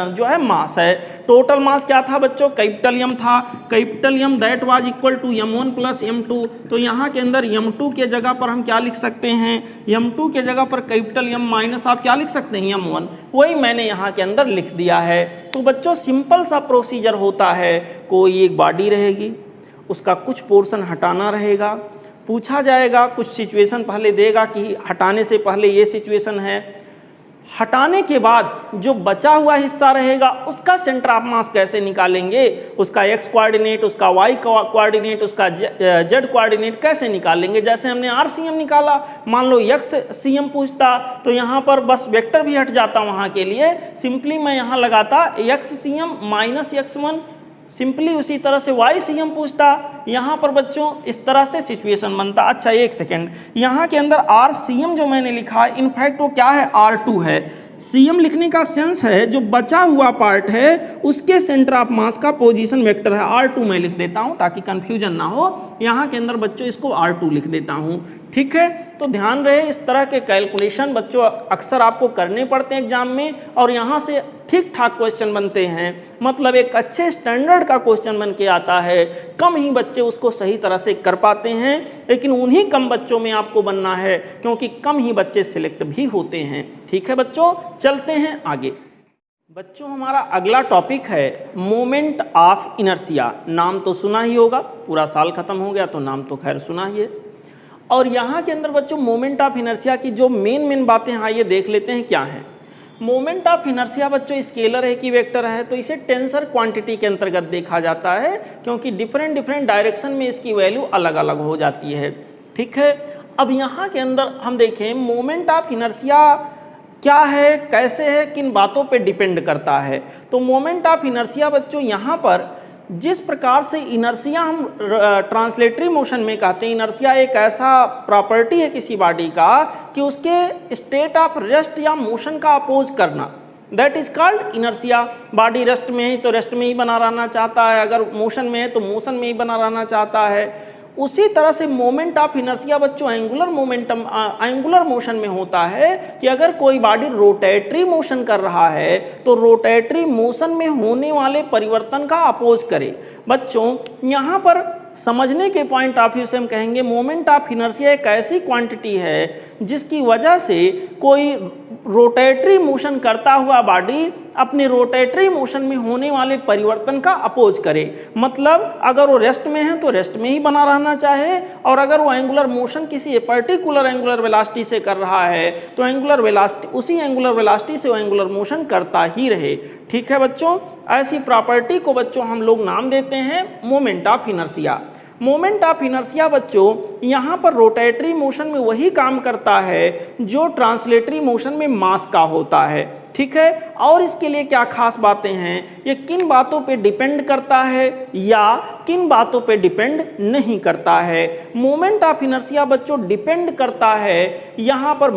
जो है मास है। टोटल मास क्या था बच्चों, कैपिटल M था, capital M that was equal to m1 plus m2। तो यहाँ के अंदर m2 के जगह पर हम क्या लिख सकते हैं, m2 के जगह पर कैपिटल M माइनस आप क्या लिख सकते हैं m1, वही मैंने यहाँ के अंदर लिख दिया है। तो बच्चों सिंपल सा प्रोसीजर होता है, कोई एक बॉडी रहेगी, उसका कुछ पोर्शन हटाना रहेगा, पूछा जाएगा, कुछ सिचुएशन पहले देगा कि हटाने से पहले ये सिचुएशन है, हटाने के बाद जो बचा हुआ हिस्सा रहेगा उसका सेंटर ऑफ मास कैसे निकालेंगे, उसका x कोऑर्डिनेट, उसका y कोऑर्डिनेट, उसका z कोऑर्डिनेट कैसे निकालेंगे। जैसे हमने RCM निकाला, मान लो XCM पूछता तो यहाँ पर बस वेक्टर भी हट जाता, वहाँ के लिए सिंपली मैं यहाँ लगाता XCM माइनस x1, सिंपली उसी तरह से YCM पूछता, यहाँ पर बच्चों इस तरह से सिचुएशन बनता। अच्छा एक सेकेंड, यहाँ के अंदर RCM जो मैंने लिखा इनफैक्ट वो क्या है, R2 है। CM लिखने का सेंस है जो बचा हुआ पार्ट है उसके सेंटर ऑफ मास का पोजीशन वेक्टर है, R2 मैं लिख देता हूँ ताकि कंफ्यूजन ना हो। यहाँ के अंदर बच्चों इसको R2 लिख देता हूँ, ठीक है। तो ध्यान रहे इस तरह के कैलकुलेशन बच्चों अक्सर आपको करने पड़ते हैं एग्जाम में, और यहाँ से ठीक ठाक क्वेश्चन बनते हैं, मतलब एक अच्छे स्टैंडर्ड का क्वेश्चन बन के आता है। कम ही बच्चे उसको सही तरह से कर पाते हैं, लेकिन उन्हीं कम बच्चों में आपको बनना है क्योंकि कम ही बच्चे सिलेक्ट भी होते हैं, ठीक है बच्चों। चलते हैं आगे। बच्चों हमारा अगला टॉपिक है मोमेंट ऑफ इनर्शिया। नाम तो सुना ही होगा, पूरा साल खत्म हो गया तो नाम तो खैर सुना ही है। और यहाँ के अंदर बच्चों मोमेंट ऑफ इनर्शिया की जो मेन बातें हैं आइए देख लेते हैं क्या है। मोमेंट ऑफ इनर्शिया बच्चों स्केलर है कि वेक्टर है, तो इसे टेंसर क्वांटिटी के अंतर्गत देखा जाता है क्योंकि डिफरेंट डायरेक्शन में इसकी वैल्यू अलग अलग हो जाती है, ठीक है। अब यहाँ के अंदर हम देखें मोमेंट ऑफ इनर्शिया क्या है, कैसे है, किन बातों पे डिपेंड करता है। तो मोमेंट ऑफ इनर्शिया बच्चों यहाँ पर जिस प्रकार से इनर्शिया हम ट्रांसलेटरी मोशन में कहते हैं, इनर्शिया एक ऐसा प्रॉपर्टी है किसी बॉडी का कि उसके स्टेट ऑफ रेस्ट या मोशन का अपोज करना, that is called inertia. Body rest में है तो रेस्ट में ही बना रहना चाहता है, अगर मोशन में है तो मोशन में ही बना रहना चाहता है। उसी तरह से मोमेंट ऑफ इनर्शिया बच्चों एंगुलर मोशन में होता है कि अगर कोई बॉडी रोटेटरी मोशन कर रहा है तो रोटेटरी मोशन में होने वाले परिवर्तन का अपोज करे। बच्चों यहाँ पर समझने के पॉइंट ऑफ व्यू से हम कहेंगे मोमेंट ऑफ इनर्शिया एक ऐसी क्वांटिटी है जिसकी वजह से कोई रोटेटरी मोशन करता हुआ बॉडी अपने रोटेटरी मोशन में होने वाले परिवर्तन का अपोज करे। मतलब अगर वो रेस्ट में है तो रेस्ट में ही बना रहना चाहे, और अगर वो एंगुलर मोशन किसी पर्टिकुलर एंगुलर वेलोसिटी से कर रहा है तो एंगुलर वेलोसिटी उसी एंगुलर वेलोसिटी से वो एंगुलर मोशन करता ही रहे, ठीक है बच्चों। ऐसी प्रॉपर्टी को बच्चों हम लोग नाम देते हैं moment of inertia. Moment of inertia बच्चों यहाँ पर रोटेटरी मोशन में वही काम करता है जो ट्रांसलेटरी मोशन में मास का होता है, ठीक है। और इसके लिए क्या खास बातें हैं, ये किन बातों पे डिपेंड करता है या किन बातों पे डिपेंड नहीं करता है। मोमेंट ऑफ इनर्शिया बच्चों डिपेंड करता है यहाँ पर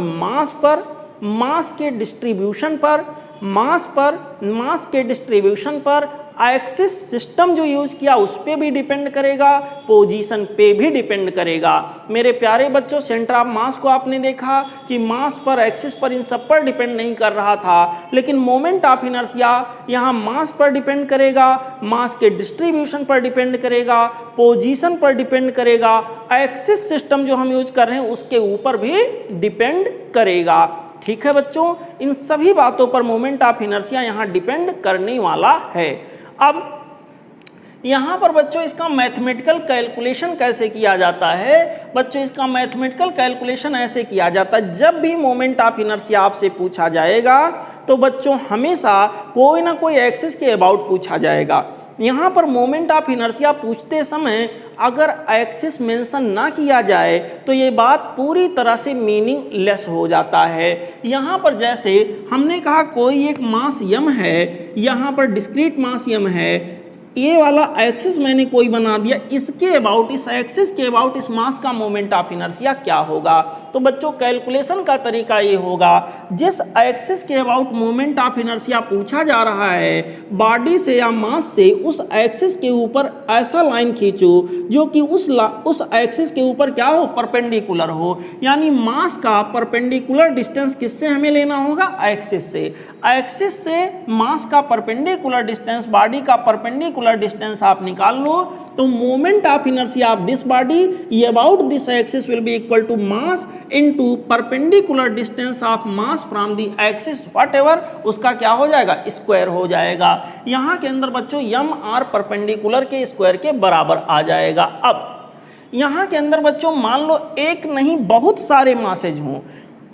मास के डिस्ट्रीब्यूशन पर, मास के डिस्ट्रीब्यूशन पर, एक्सिस सिस्टम जो यूज किया उस पर भी डिपेंड करेगा, पोजीशन पे भी डिपेंड करेगा। मेरे प्यारे बच्चों सेंटर ऑफ मास को आपने देखा कि मास पर, एक्सिस पर, इन सब पर डिपेंड नहीं कर रहा था, लेकिन मोमेंट ऑफ इनर्शिया यहाँ मास पर डिपेंड करेगा, मास के डिस्ट्रीब्यूशन पर डिपेंड करेगा, पोजीशन पर डिपेंड करेगा, एक्सिस सिस्टम जो हम यूज कर रहे हैं उसके ऊपर भी डिपेंड करेगा, ठीक है बच्चों। इन सभी बातों पर मोमेंट ऑफ इनर्शिया यहाँ डिपेंड करने वाला है। अब यहाँ पर बच्चों इसका मैथमेटिकल कैलकुलेशन कैसे किया जाता है। बच्चों इसका मैथमेटिकल कैलकुलेशन ऐसे किया जाता है, जब भी मोमेंट ऑफ इनर्शिया आपसे पूछा जाएगा तो बच्चों हमेशा कोई ना कोई एक्सिस के अबाउट पूछा जाएगा। यहाँ पर मोमेंट ऑफ इनर्शिया पूछते समय अगर एक्सिस मेंशन ना किया जाए तो ये बात पूरी तरह से मीनिंगलेस हो जाता है। यहाँ पर जैसे हमने कहा कोई एक मास m है, यहाँ पर डिस्क्रीट मास m है, ये वाला एक्सिस मैंने कोई बना दिया, इसके अबाउट, इस एक्सिस के अबाउट इस मास का मोमेंट ऑफ इनर्शिया क्या होगा। तो बच्चों कैलकुलेशन का तरीका ये होगा, जिस एक्सिस के अबाउट मोमेंट ऑफ इनर्शिया पूछा जा रहा है बॉडी से या मास से, उस एक्सिस के ऊपर ऐसा लाइन खींचो जो कि उस एक्सिस के ऊपर क्या हो, परपेंडिकुलर हो। यानी मास का परपेंडिकुलर डिस्टेंस किससे हमें लेना होगा, एक्सिस से। एक्सिस से मास का परपेंडिकुलर डिस्टेंस, बॉडी का परपेंडिकुलर डिस्टेंस आप निकाल लो, तो moment of inertia of this body about this axis will be equal to mass into perpendicular distance of mass from the axis whatever, उसका क्या हो जाएगा, स्क्वायर हो जाएगा। यहाँ के अंदर बच्चों यम आर परपेंडिकुलर के स्क्वायर के बराबर आ जाएगा। अब यहाँ के अंदर बच्चों मान लो एक नहीं बहुत सारे मासेज हों,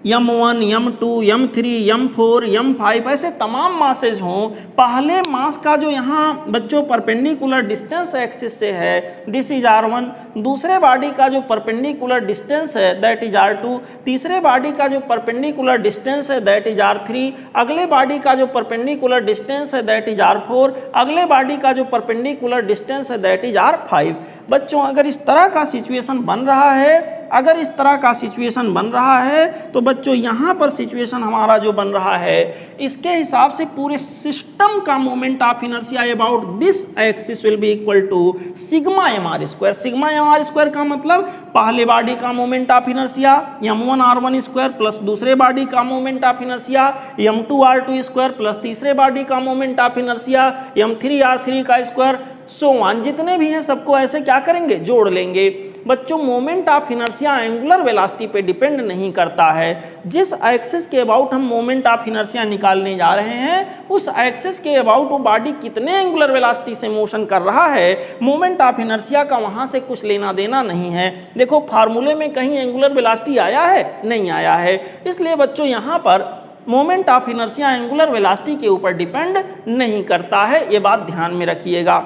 M1, M2, M3, M4, M5 ऐसे तमाम मासेज हों। पहले मास का जो यहाँ बच्चों परपेंडिकुलर डिस्टेंस एक्सिस से है दिस इज R1, दूसरे बॉडी का जो परपेंडिकुलर डिस्टेंस है दैट इज R2, तीसरे बॉडी का जो परपेंडिकुलर डिस्टेंस है दैट इज R3, अगले बॉडी का जो परपेंडिकुलर डिस्टेंस है दैट इज R4, अगले बॉडी का जो परपेंडिकुलर डिस्टेंस है दैट इज R5। बच्चों अगर इस तरह का सिचुएशन बन रहा है, अगर इस तरह का सिचुएशन बन रहा है तो बच्चों यहाँ पर सिचुएशन हमारा जो बन रहा है इसके हिसाब से पूरे सिस्टम का moment of inertia about this axis will be equal to sigma M R square. Sigma M R square का मतलब पहले बॉडी का moment of inertia m1 r1 square plus दूसरे बॉडी का moment of inertia m2 r2 square plus तीसरे body का moment of inertia m3 r3 का square, so one जितने भी हैं सबको ऐसे क्या करेंगे, जोड़ लेंगे। बच्चों moment of inertia angular velocity पे डिपेंड नहीं करता है। जिस एक्सिस के अबाउट हम मोमेंट ऑफ इनर्शिया निकालने जा रहे हैं उस एक्सिस के अबाउट वो बॉडी कितने एंगुलर वेलोसिटी से मोशन कर रहा है, मोमेंट ऑफ इनर्शिया का वहाँ से कुछ लेना देना नहीं है। देखो फार्मूले में कहीं एंगुलर वेलोसिटी आया है, नहीं आया है, इसलिए बच्चों यहाँ पर moment of inertia angular velocity के ऊपर डिपेंड नहीं करता है, ये बात ध्यान में रखिएगा।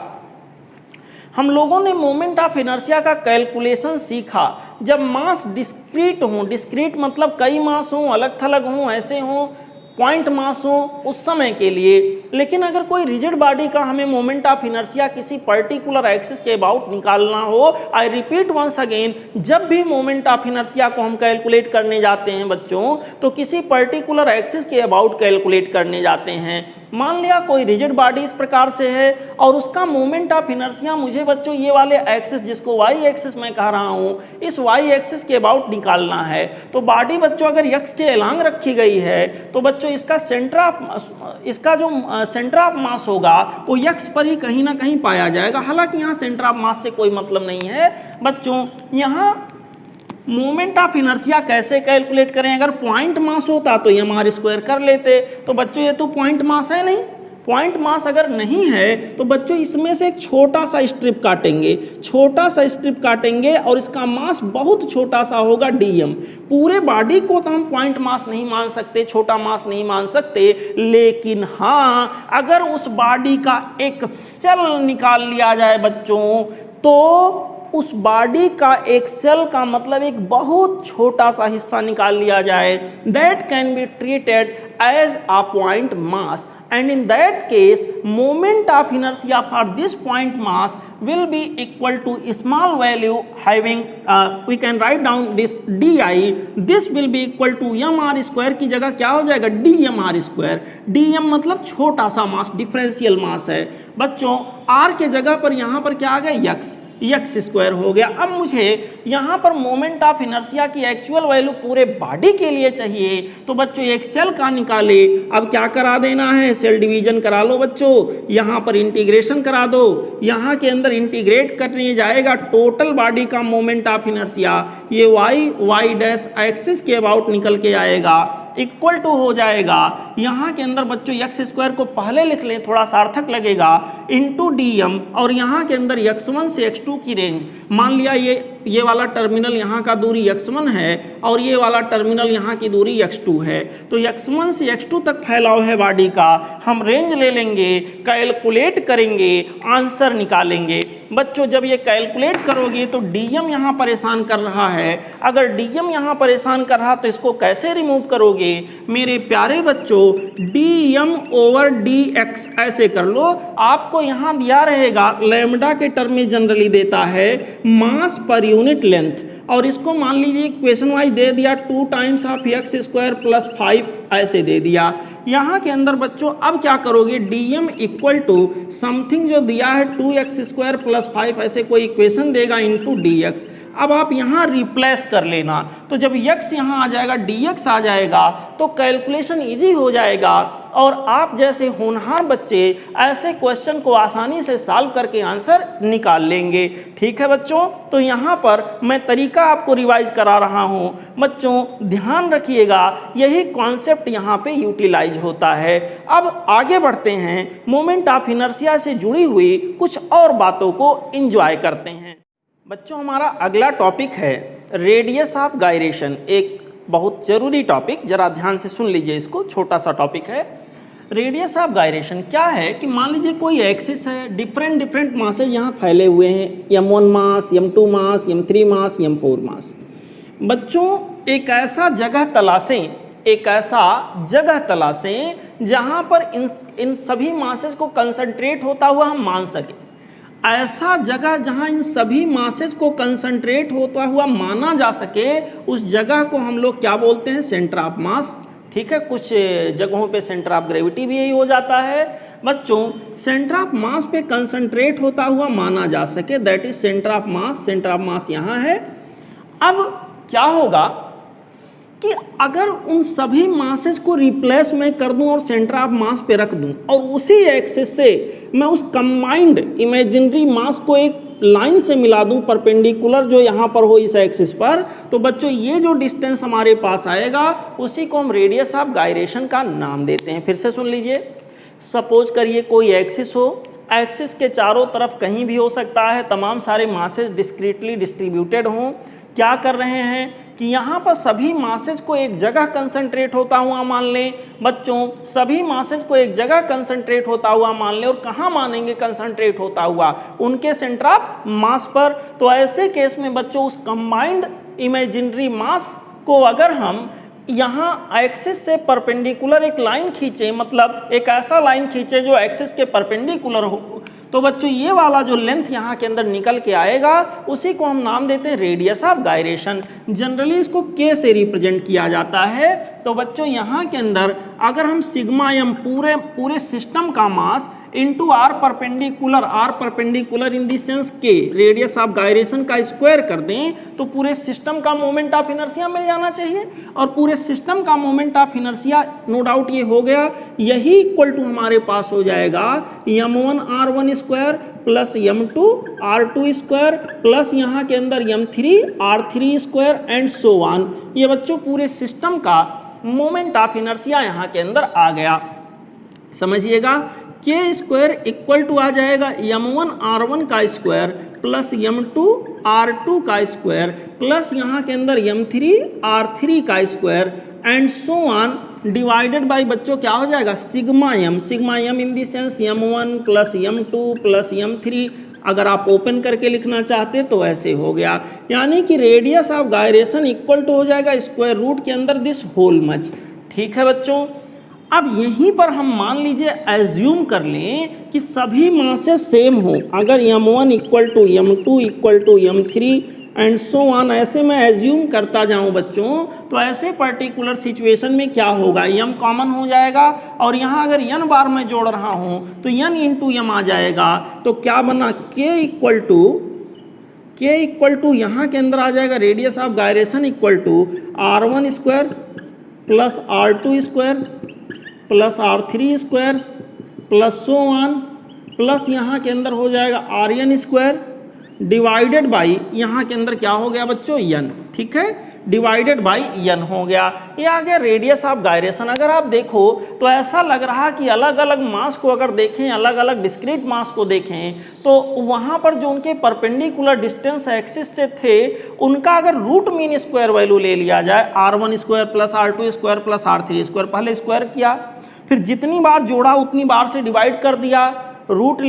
हम लोगों ने मोमेंट ऑफ इनर्शिया का कैलकुलेशन सीखा जब मास डिस्क्रीट हों, डिस्क्रीट मतलब कई मास हों, अलग थलग हों, ऐसे हों, पॉइंट मास हो उस समय के लिए। लेकिन अगर कोई रिजिड बॉडी का हमें मोमेंट ऑफ इनर्शिया किसी पर्टिकुलर एक्सिस के अबाउट निकालना हो, आई रिपीट वंस अगेन, जब भी मोमेंट ऑफ इनर्शिया को हम कैलकुलेट करने जाते हैं बच्चों तो किसी पर्टिकुलर एक्सिस के अबाउट कैलकुलेट करने जाते हैं। मान लिया कोई रिजिड बॉडी इस प्रकार से है और उसका मोमेंट ऑफ इनर्शिया मुझे बच्चों ये वाले एक्सिस जिसको वाई एक्सिस मैं कह रहा हूँ, इस वाई एक्सिस के अबाउट निकालना है। तो बॉडी बच्चों अगर एक्स के अलांग रखी गई है तो बच्चों इसका जो सेंटर ऑफ मास होगा वो एक्स पर ही कहीं ना कहीं पाया जाएगा। हालांकि यहाँ सेंटर ऑफ मास से कोई मतलब नहीं है बच्चों। यहाँ मोमेंट ऑफ इनर्शिया कैसे कैलकुलेट करें, अगर पॉइंट मास होता तो एम आर स्क्वायर कर लेते, तो बच्चों ये तो पॉइंट मास है नहीं। पॉइंट मास अगर नहीं है तो बच्चों इसमें से एक छोटा सा स्ट्रिप काटेंगे, छोटा सा स्ट्रिप काटेंगे और इसका मास बहुत छोटा सा होगा डीएम। पूरे बॉडी को तो हम पॉइंट मास नहीं मान सकते, छोटा मास नहीं मान सकते, लेकिन हाँ अगर उस बॉडी का एक सेल निकाल लिया जाए बच्चों तो उस बॉडी का एक सेल का मतलब एक बहुत छोटा सा हिस्सा निकाल लिया जाए, that can be treated as a point mass, and in that case moment of inertia for this point mass will be equal to small value having we can write down this di, this will be equal to mr square की जगह क्या हो जाएगा dmr square। dm मतलब छोटा सा मास, differential mass है बच्चों। r के जगह पर यहाँ पर क्या आ गया एक्स स्क्वायर हो गया। अब मुझे यहाँ पर मोमेंट ऑफ इनर्शिया की एक्चुअल वैल्यू पूरे बॉडी के लिए चाहिए, तो बच्चों एक सेल का निकाले। अब क्या करा देना है, सेल डिवीजन करा लो बच्चों, यहाँ पर इंटीग्रेशन करा दो, यहाँ के अंदर इंटीग्रेट करने जाएगा टोटल बॉडी का मोमेंट ऑफ इनर्शिया, ये वाई डैश एक्सिस के अबाउट निकल के आएगा, इक्वल टू हो जाएगा यहाँ के अंदर बच्चों एक्स स्क्वायर को पहले लिख लें थोड़ा सार्थक लगेगा, इंटू डी एम, और यहाँ के अंदर x1 से x2 की रेंज मान लिया ये ये वाला टर्मिनल यहाँ का दूरी x1 है और ये वाला टर्मिनल यहाँ की दूरी x2 है। तो x1 से x2 तक फैलाव है बॉडी का, हम रेंज ले लेंगे, कैलकुलेट करेंगे, आंसर निकालेंगे। बच्चों जब ये कैलकुलेट करोगे तो डीएम यहाँ परेशान कर रहा है, अगर डीएम यहाँ परेशान कर रहा तो इसको कैसे रिमूव करोगे मेरे प्यारे बच्चों? डीएम ओवर dx ऐसे कर लो। आपको यहाँ दिया रहेगा, लैम्डा के टर्म में जनरली देता है मास पर यूनिट लेंथ, और इसको मान लीजिए इक्वेशन वाइज दे दिया 2 times of x square plus 5 ऐसे दे दिया। यहाँ के अंदर बच्चों अब क्या करोगे? डीएम इक्वल टू समथिंग जो दिया है 2x स्क्वायर प्लस 5 ऐसे कोई इक्वेशन देगा इनटू dx। अब आप यहाँ रिप्लेस कर लेना, तो जब x यहाँ आ जाएगा dx आ जाएगा तो कैलकुलेशन इजी हो जाएगा और आप जैसे होनहार बच्चे ऐसे क्वेश्चन को आसानी से सॉल्व करके आंसर निकाल लेंगे। ठीक है बच्चों, तो यहाँ पर मैं तरीका आपको रिवाइज करा रहा हूँ। बच्चों ध्यान रखिएगा, यही कॉन्सेप्ट यहाँ पे यूटिलाइज होता है। अब आगे बढ़ते हैं, मोमेंट ऑफ इनर्शिया से जुड़ी हुई कुछ और बातों को एंजॉय करते हैं। बच्चों हमारा अगला टॉपिक है रेडियस ऑफ गायरेशन, एक बहुत जरूरी टॉपिक, जरा ध्यान से सुन लीजिए इसको, छोटा सा टॉपिक है। रेडियस ऑफ गायरेशन क्या है कि मान लीजिए कोई एक्सिस है, डिफरेंट मासेज यहाँ फैले हुए हैं, m1 मास, m2 मास, m3 मास, m4 मास। बच्चों एक ऐसा जगह तलाशें जहाँ पर इन सभी मासेज को कंसंट्रेट होता हुआ हम मान सकें। ऐसा जगह जहां इन सभी मासेज को कंसंट्रेट होता हुआ माना जा सके, उस जगह को हम लोग क्या बोलते हैं? सेंटर ऑफ मास। ठीक है, कुछ जगहों पे सेंटर ऑफ ग्रेविटी भी यही हो जाता है। बच्चों सेंटर ऑफ मास पे कंसंट्रेट होता हुआ माना जा सके, that is centre of mass. Centre of मास यहाँ है। अब क्या होगा कि अगर उन सभी मासेज को रिप्लेस मैं कर दूं और सेंटर ऑफ मास पे रख दूं और उसी एक्सिस से मैं उस कंबाइंड इमेजिनरी मास को एक लाइन से मिला दूं परपेंडिकुलर जो यहाँ पर हो इस एक्सिस पर, तो बच्चों ये जो डिस्टेंस हमारे पास आएगा उसी को हम रेडियस ऑफ गायरेशन का नाम देते हैं। फिर से सुन लीजिए, सपोज करिए कोई एक्सिस हो, एक्सिस के चारों तरफ कहीं भी हो सकता है, तमाम सारे मासेज डिस्क्रीटली डिस्ट्रीब्यूटेड हों। क्या कर रहे हैं कि यहाँ पर सभी मासेज को एक जगह कंसंट्रेट होता हुआ मान लें। बच्चों सभी मासेज को एक जगह कंसंट्रेट होता हुआ मान लें, और कहाँ मानेंगे कंसंट्रेट होता हुआ? उनके सेंटर ऑफ मास पर। तो ऐसे केस में बच्चों उस कंबाइंड इमेजिनरी मास को अगर हम यहाँ एक्सिस से परपेंडिकुलर एक लाइन खींचे, मतलब एक ऐसा लाइन खींचे जो एक्सिस के परपेंडिकुलर हो, तो बच्चों ये वाला जो लेंथ यहाँ के अंदर निकल के आएगा उसी को हम नाम देते हैं रेडियस ऑफ गायरेशन। जनरली इसको के से रिप्रेजेंट किया जाता है। तो बच्चों यहाँ के अंदर अगर हम सिग्मा एम पूरे सिस्टम का mass into R perpendicular in the sense के रेडियस ऑफ गायरेशन का स्क्वायर कर दें तो पूरे सिस्टम का मोमेंट ऑफ इनर्शिया मिल जाना चाहिए। और पूरे सिस्टम का moment of inertia no doubt ये हो गया, यही इक्वल टू हमारे पास हो जाएगा m1 r1 square plus m2 r2 square plus यहाँ के अंदर m3 r3 square and so on. ये बच्चों पूरे सिस्टम का मोमेंट ऑफ इनर्शिया यहाँ के अंदर आ गया। समझिएगा, के स्क्वायर इक्वल टू आ जाएगा m1 r1 का स्क्वायर प्लस m2 r2 का स्क्वायर प्लस यहाँ के अंदर m3 r3 का square and so on divided by बच्चों क्या हो जाएगा? Sigma M in the sense m1 plus m2 plus m3। अगर आप ओपन करके लिखना चाहते तो ऐसे हो गया, यानी कि radius of gyration equal to हो जाएगा स्क्वायर रूट के अंदर दिस होल मच। ठीक है बच्चों, अब यहीं पर हम मान लीजिए एज्यूम कर लें कि सभी मासेस सेम हो। अगर m1 equal to m2 equal to m3 and so on ऐसे मैं एज्यूम करता जाऊं बच्चों, तो ऐसे पर्टिकुलर सिचुएशन में क्या होगा? m कॉमन हो जाएगा और यहाँ अगर n बार मैं जोड़ रहा हूँ तो n इंटू m आ जाएगा। तो क्या बना? k इक्वल टू यहाँ के अंदर आ जाएगा radius of gyration equal to r1 square plus r2 square plus r3 square plus so on plus यहाँ के अंदर हो जाएगा rn स्क्वायर डिवाइडेड बाई यहाँ के अंदर क्या हो गया बच्चों? n। ठीक है, डिवाइडेड बाई n हो गया। ये आ गया रेडियस ऑफ गायरेशन। अगर आप देखो तो ऐसा लग रहा कि अलग अलग मास को अगर देखें, अलग अलग डिस्क्रीट मास को देखें, तो वहाँ पर जो उनके परपेंडिकुलर डिस्टेंस एक्सिस से थे उनका अगर रूट मीन स्क्वायर वैल्यू ले लिया जाए, r1 square plus r2 square plus r3 square, पहले स्क्वायर किया, फिर जितनी बार जोड़ा उतनी बार से डिवाइड कर दिया, रूट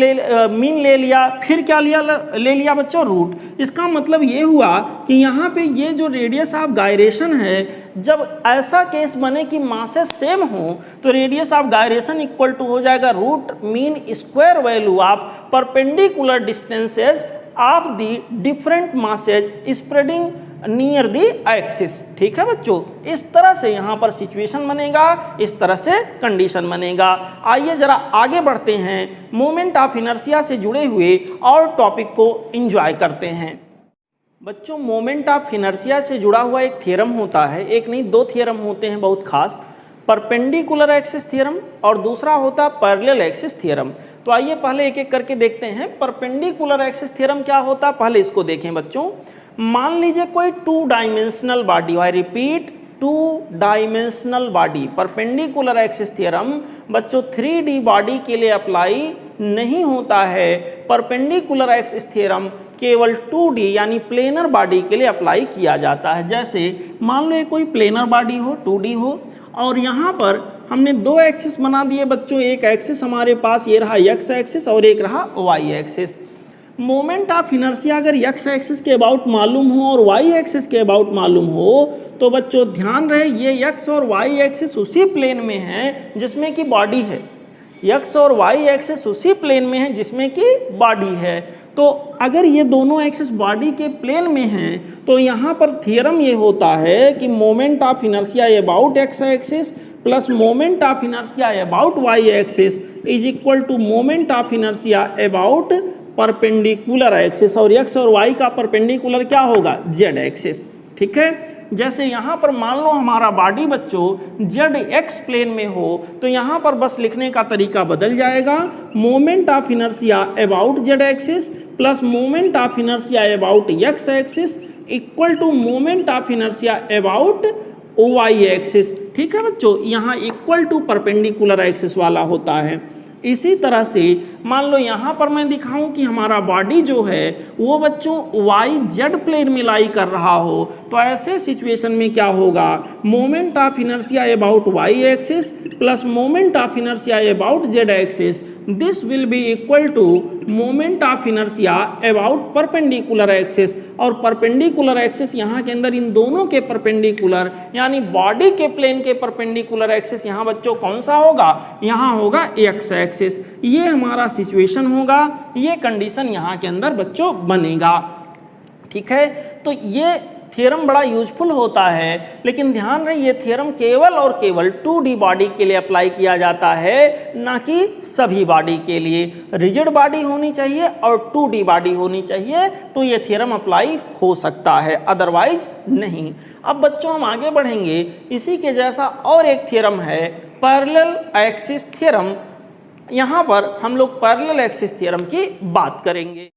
मीन ले लिया, फिर क्या ले लिया बच्चों, रूट। इसका मतलब ये हुआ कि यहाँ पे ये जो रेडियस ऑफ गायरेशन है, जब ऐसा केस बने कि मासेस सेम हो तो radius of gyration equal to हो जाएगा root mean square value of perpendicular distances of the different masses spreading near the axis. ठीक है बच्चों, इस तरह से यहाँ पर सिचुएशन बनेगा, इस तरह से कंडीशन बनेगा। आइए जरा आगे बढ़ते हैं, मोमेंट ऑफ इनर्शिया से जुड़े हुए और टॉपिक को एंजॉय करते हैं। बच्चों, मोमेंट ऑफ इनर्शिया से जुड़ा हुआ एक थ्योरम होता है, एक नहीं दो थ्योरम होते हैं बहुत खास, परपेंडिकुलर एक्सिस थ्योरम और दूसरा होता है पैरेलल एक्सिस थ्योरम। तो आइए पहले एक एक करके देखते हैं। परपेंडिकुलर एक्सिस थ्योरम क्या होता है, पहले इसको देखें बच्चों। मान लीजिए कोई two dimensional body, I repeat two dimensional body, perpendicular axis theorem बच्चों 3D बॉडी के लिए अप्लाई नहीं होता है। परपेंडिकुलर एक्सिस थ्योरम केवल 2D यानी प्लेनर बॉडी के लिए अप्लाई किया जाता है। जैसे मान लो ये कोई प्लेनर बॉडी हो, 2D हो, और यहाँ पर हमने दो एक्सिस बना दिए बच्चों। एक एक्सिस हमारे पास ये रहा x एक्सिस और एक रहा y axis. Moment of inertia अगर x एक्सिस के अबाउट मालूम हो और y एक्सिस के अबाउट मालूम हो तो बच्चों ध्यान रहे ये x और y एक्सिस उसी प्लेन में है जिसमें कि बॉडी है। x और y एक्सिस उसी प्लेन में है जिसमें कि बॉडी है। तो अगर ये दोनों एक्सिस बॉडी के प्लेन में हैं तो यहाँ पर थ्योरम ये होता है कि moment of inertia about x axis plus moment of inertia about y axis is equal to moment of inertia about perpendicular axis, और x और y का परपेंडिकुलर क्या होगा, z एक्सिस। ठीक है, जैसे यहाँ पर मान लो हमारा बॉडी बच्चों जेड एक्स प्लेन में हो तो यहाँ पर बस लिखने का तरीका बदल जाएगा, moment of inertia about Z axis plus moment of inertia about X axis equal to moment of inertia about Y axis. ठीक है बच्चों, यहाँ इक्वल टू परपेंडिकुलर एक्सिस वाला होता है। इसी तरह से मान लो यहाँ पर मैं दिखाऊं कि हमारा बॉडी जो है वो बच्चों वाई जेड प्लेन में लाई कर रहा हो तो ऐसे सिचुएशन में क्या होगा, moment of inertia about Y axis plus moment of inertia about Z axis, this will be equal to moment of inertia about perpendicular axis. और परपेंडिकुलर एक्सिस यहाँ के अंदर इन दोनों के परपेंडिकुलर यानी बॉडी के प्लेन के परपेंडिकुलर एक्सिस यहाँ बच्चों कौन सा होगा, यहाँ होगा एक्स एक्सिस। ये हमारा सिचुएशन होगा, ये कंडीशन यहाँ के अंदर बच्चों बनेगा। ठीक है, तो ये थ्योरम बड़ा यूजफुल होता है, लेकिन ध्यान रहे ये थ्योरम केवल और केवल 2D बॉडी के लिए अप्लाई किया जाता है, ना कि सभी बॉडी के लिए। रिजिड बॉडी होनी चाहिए और 2D बॉडी होनी चाहिए तो ये थ्योरम अप्लाई हो सकता है, अदरवाइज नहीं। अब बच्चों हम आगे बढ़ेंगे, इसी के जैसा और एक थ्योरम है पैरेलल एक्सिस थ्योरम। यहाँ पर हम लोग पैरेलल एक्सिस थ्योरम की बात करेंगे।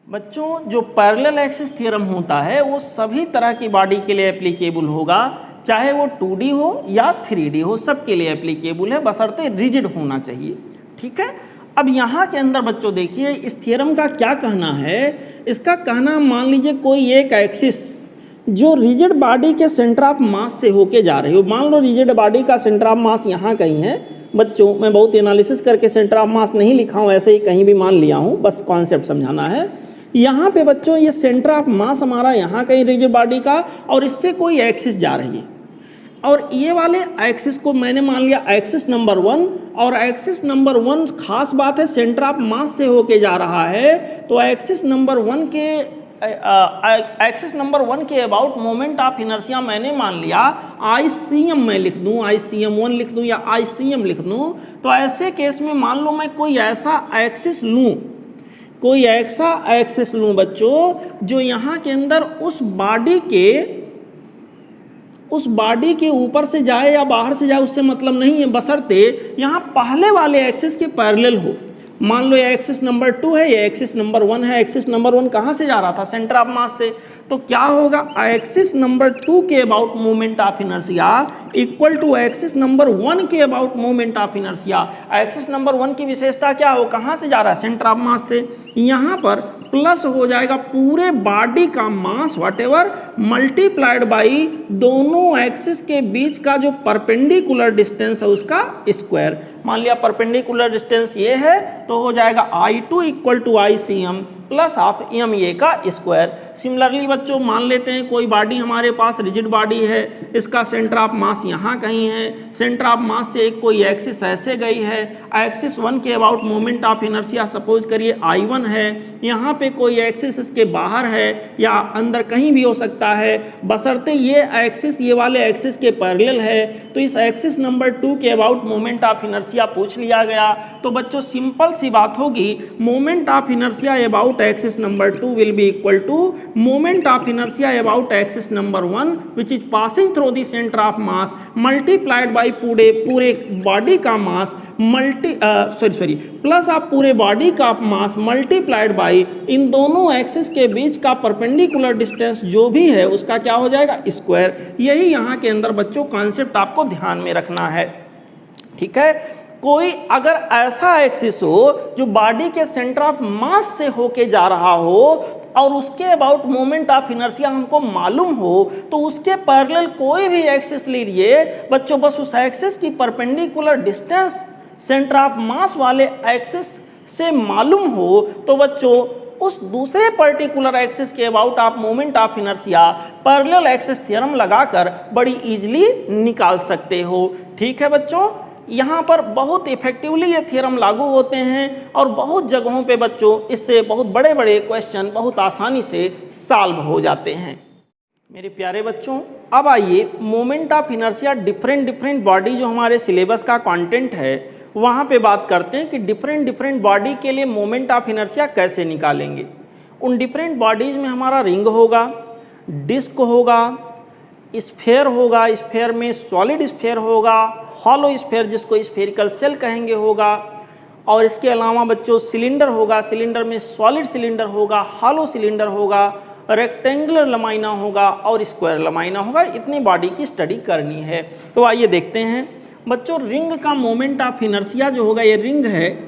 बच्चों जो पैरेलल एक्सिस थ्योरम होता है वो सभी तरह की बॉडी के लिए एप्लीकेबल होगा, चाहे वो 2D हो या 3D हो, सबके लिए एप्लीकेबल है, बशर्ते रिजिड होना चाहिए। ठीक है, अब यहाँ के अंदर बच्चों देखिए इस थ्योरम का क्या कहना है। इसका कहना मान लीजिए कोई एक एक्सिस जो रिजिड बॉडी के सेंटर ऑफ मास से होके जा रही हो, मान लो रिजिड बॉडी का सेंटर ऑफ मास यहाँ कहीं है। बच्चों मैं बहुत एनालिसिस करके सेंटर ऑफ मास नहीं लिखा हूँ, ऐसे ही कहीं भी मान लिया हूँ, बस कॉन्सेप्ट समझाना है। यहाँ पे बच्चों ये सेंटर ऑफ मास हमारा यहाँ कहीं रिजिड बॉडी का, और इससे कोई एक्सिस जा रही है, और ये वाले एक्सिस को मैंने मान लिया एक्सिस नंबर 1, और एक्सिस नंबर 1 खास बात है सेंटर ऑफ मास से होके जा रहा है, तो एक्सिस नंबर 1 के अबाउट मोमेंट ऑफ इनर्शिया मैंने मान लिया ICM मैं लिख दूँ, ICM1 लिख दूँ या ICM लिख दूँ। तो ऐसे केस में मान लो मैं कोई ऐसा एक्सिस लूँ, कोई ऐसा एक्सिस लूँ बच्चों जो यहाँ के अंदर उस बॉडी के ऊपर से जाए या बाहर से जाए उससे मतलब नहीं है, बशर्ते यहाँ पहले वाले एक्सिस के पैरेलल हो। मान लो ये एक्सिस नंबर 2 है, ये एक्सिस नंबर 1 है। एक्सिस नंबर 1 कहाँ से जा रहा था? सेंटर ऑफ मास से। तो क्या होगा? एक्सिस नंबर 2 के about moment of inertia equal to axis number 1 के about moment of inertia. Axis number 1 की विशेषता क्या हो? कहाँ से जा रहा है? सेंटर ऑफ मास से। यहाँ पर प्लस हो जाएगा पूरे बॉडी का मास व्हाटएवर मल्टीप्लाइड बाई दोनों एक्सिस के बीच का जो परपेंडिकुलर डिस्टेंस है उसका स्क्वायर। मान लिया परपेंडिकुलर डिस्टेंस ये है तो हो जाएगा I2 equal to ICM plus of MA का स्क्वायर। सिमिलरली बच्चों मान लेते हैं कोई बॉडी हमारे पास रिजिड बॉडी है, इसका सेंटर ऑफ मास यहाँ कहीं है, सेंटर ऑफ मास से एक कोई एक्सिस ऐसे गई है, एक्सिस 1 के about moment of inertia suppose करिए I1 है, यहाँ पे कोई एक्सिस इसके बाहर है या अंदर कहीं भी हो सकता है, बशर्ते ये एक्सिस ये वाले एक्सिस के पैरेलल है। तो इस एक्सिस नंबर 2 के अबाउट मोमेंट ऑफ इनर्शिया पूछ लिया गया। तो बच्चों सिंपल सी बात होगी, moment of inertia about axis number 2 will be equal to moment of inertia about axis number 1 which is passing through the centre of mass multiplied by पूरे body का मास प्लस आप पूरे बॉडी का मास multiplied by इन दोनों axis के बीच का perpendicular distance जो भी है उसका क्या हो जाएगा? स्क्वायर। यही यहाँ के अंदर बच्चों कॉन्सेप्ट आपको ध्यान में रखना है। ठीक है, कोई अगर ऐसा एक्सिस हो जो बॉडी के सेंटर ऑफ मास से होके जा रहा हो और उसके अबाउट मोमेंट ऑफ इनर्शिया हमको मालूम हो तो उसके पैरेलल कोई भी एक्सिस लीजिए बच्चों, बस उस एक्सिस की परपेंडिकुलर डिस्टेंस सेंटर ऑफ मास वाले एक्सिस से मालूम हो तो बच्चों उस दूसरे पर्टिकुलर एक्सिस के अबाउट आप moment of inertia parallel axis theorem लगाकर बड़ी इजीली निकाल सकते हो। ठीक है बच्चों, यहाँ पर बहुत इफेक्टिवली ये थ्योरम लागू होते हैं और बहुत जगहों पे बच्चों इससे बहुत बड़े बड़े क्वेश्चन बहुत आसानी से सॉल्व हो जाते हैं। मेरे प्यारे बच्चों, अब आइए moment of inertia different body जो हमारे सिलेबस का कंटेंट है वहाँ पे बात करते हैं कि डिफरेंट बॉडी के लिए मोमेंट ऑफ इनर्शिया कैसे निकालेंगे। उन डिफरेंट बॉडीज़ में हमारा रिंग होगा, डिस्क होगा, स्फेयर होगा, स्फेयर में सॉलिड स्फेयर होगा, हॉलो स्फेयर जिसको स्फेरिकल सेल कहेंगे होगा, और इसके अलावा बच्चों सिलेंडर होगा, सिलेंडर में सॉलिड सिलेंडर होगा, हॉलो सिलेंडर होगा, रेक्टेंगुलर लमाइना होगा और स्क्वायर लमाइना होगा। इतनी बॉडी की स्टडी करनी है। तो आइए देखते हैं बच्चों, रिंग का मोमेंट ऑफ इनर्शिया जो होगा, ये रिंग है,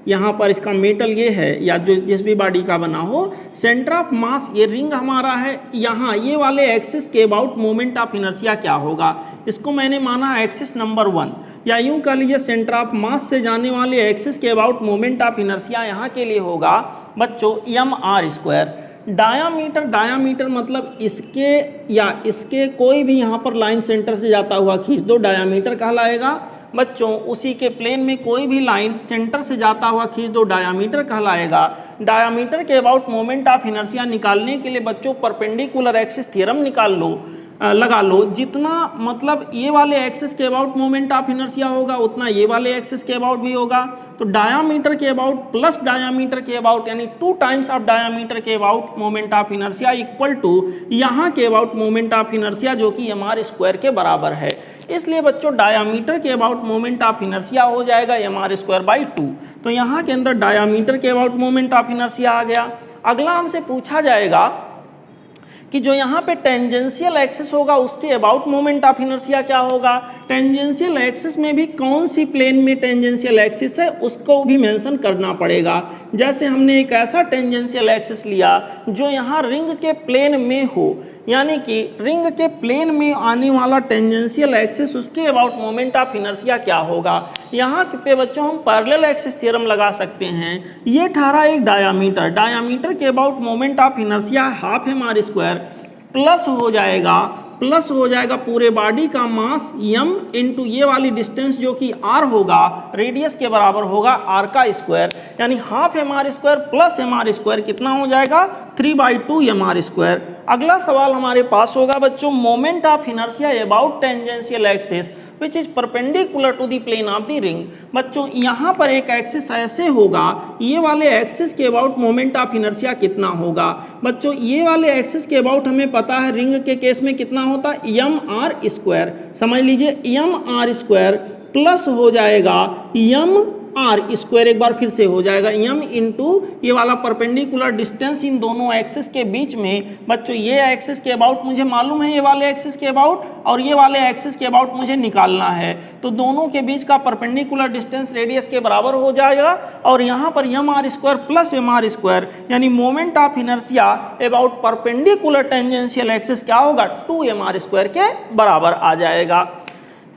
यहाँ पर इसका मेटल ये है या जो जिस भी बॉडी का बना हो, सेंटर ऑफ मास ये रिंग हमारा है, यहाँ ये वाले एक्सिस के अबाउट मोमेंट ऑफ इनर्शिया क्या होगा, इसको मैंने माना एक्सिस नंबर 1 या यूँ कह लीजिए सेंटर ऑफ मास से जाने वाले एक्सिस के अबाउट मोमेंट ऑफ इनर्शिया यहाँ के लिए होगा बच्चों mr²। डायामीटर मतलब इसके या इसके कोई भी यहाँ पर लाइन सेंटर से जाता हुआ खींच दो, डायामीटर कहलाएगा। बच्चों उसी के प्लेन में कोई भी लाइन सेंटर से जाता हुआ खींच दो, डायामीटर कहलाएगा। डायामीटर के अबाउट मोमेंट ऑफ इनर्शिया निकालने के लिए बच्चों परपेंडिकुलर एक्सिस थ्योरम लगा लो। जितना मतलब ये वाले एक्सिस के अबाउट मोमेंट ऑफ इनर्शिया होगा उतना ये वाले एक्सिस के अबाउट भी होगा। तो डायामीटर के अबाउट प्लस डायामीटर के अबाउट यानी 2 टाइम्स ऑफ डायामीटर के about moment of inertia equal to यहाँ के अबाउट मोमेंट ऑफ इनर्शिया जो कि mr² के बराबर है। इसलिए बच्चों डायामीटर के अबाउट मोमेंट ऑफ इनर्शिया हो जाएगा mr²/2। तो यहाँ के अंदर डायामीटर के अबाउट मोमेंट ऑफ इनर्शिया आ गया। अगला हमसे पूछा जाएगा कि जो यहाँ पे टेंजेंशियल एक्सिस होगा उसके अबाउट मोमेंट ऑफ इनर्शिया क्या होगा। टेंजेंशियल एक्सिस में भी कौन सी प्लेन में टेंजेंशियल एक्सिस है उसको भी मेंशन करना पड़ेगा। जैसे हमने एक ऐसा टेंजेंशियल एक्सिस लिया जो यहाँ रिंग के प्लेन में हो, यानी कि रिंग के प्लेन में आने वाला टेंजेंशियल एक्सिस उसके अबाउट मोमेंट ऑफ इनर्शिया क्या होगा। यहाँ पे बच्चों हम पैरेलल एक्सिस थ्योरम लगा सकते हैं। ये ठहरा एक डायामीटर के about moment of inertia ½ mr² plus हो जाएगा पूरे बॉडी का मास m इंटू ये वाली डिस्टेंस जो कि r होगा, रेडियस के बराबर होगा r का स्क्वायर, यानी ½ mr² प्लस mr² कितना हो जाएगा 3/2 mr²। अगला सवाल हमारे पास होगा बच्चों moment of inertia about tangential axis which is perpendicular to the plane of the ring. बच्चों यहाँ पर एक एक्सिस ऐसे होगा, ये वाले एक्सिस के अबाउट मोमेंट ऑफ इनर्शिया कितना होगा। बच्चों ये वाले एक्सिस के अबाउट हमें पता है रिंग के केस में कितना होता है mr²। समझ लीजिए mr² प्लस हो जाएगा m आर स्क्वायर एक बार फिर से हो जाएगा m इंटू ये वाला परपेंडिकुलर डिस्टेंस इन दोनों एक्सिस के बीच में। बच्चों ये एक्सिस के अबाउट मुझे मालूम है, ये वाले एक्सिस के अबाउट, और ये वाले एक्सिस के अबाउट मुझे निकालना है, तो दोनों के बीच का परपेंडिकुलर डिस्टेंस रेडियस के बराबर हो जाएगा। और यहाँ पर M R square plus M R square यानी moment of inertia about perpendicular tangential axis क्या होगा, 2mr स्क्वायर के बराबर आ जाएगा।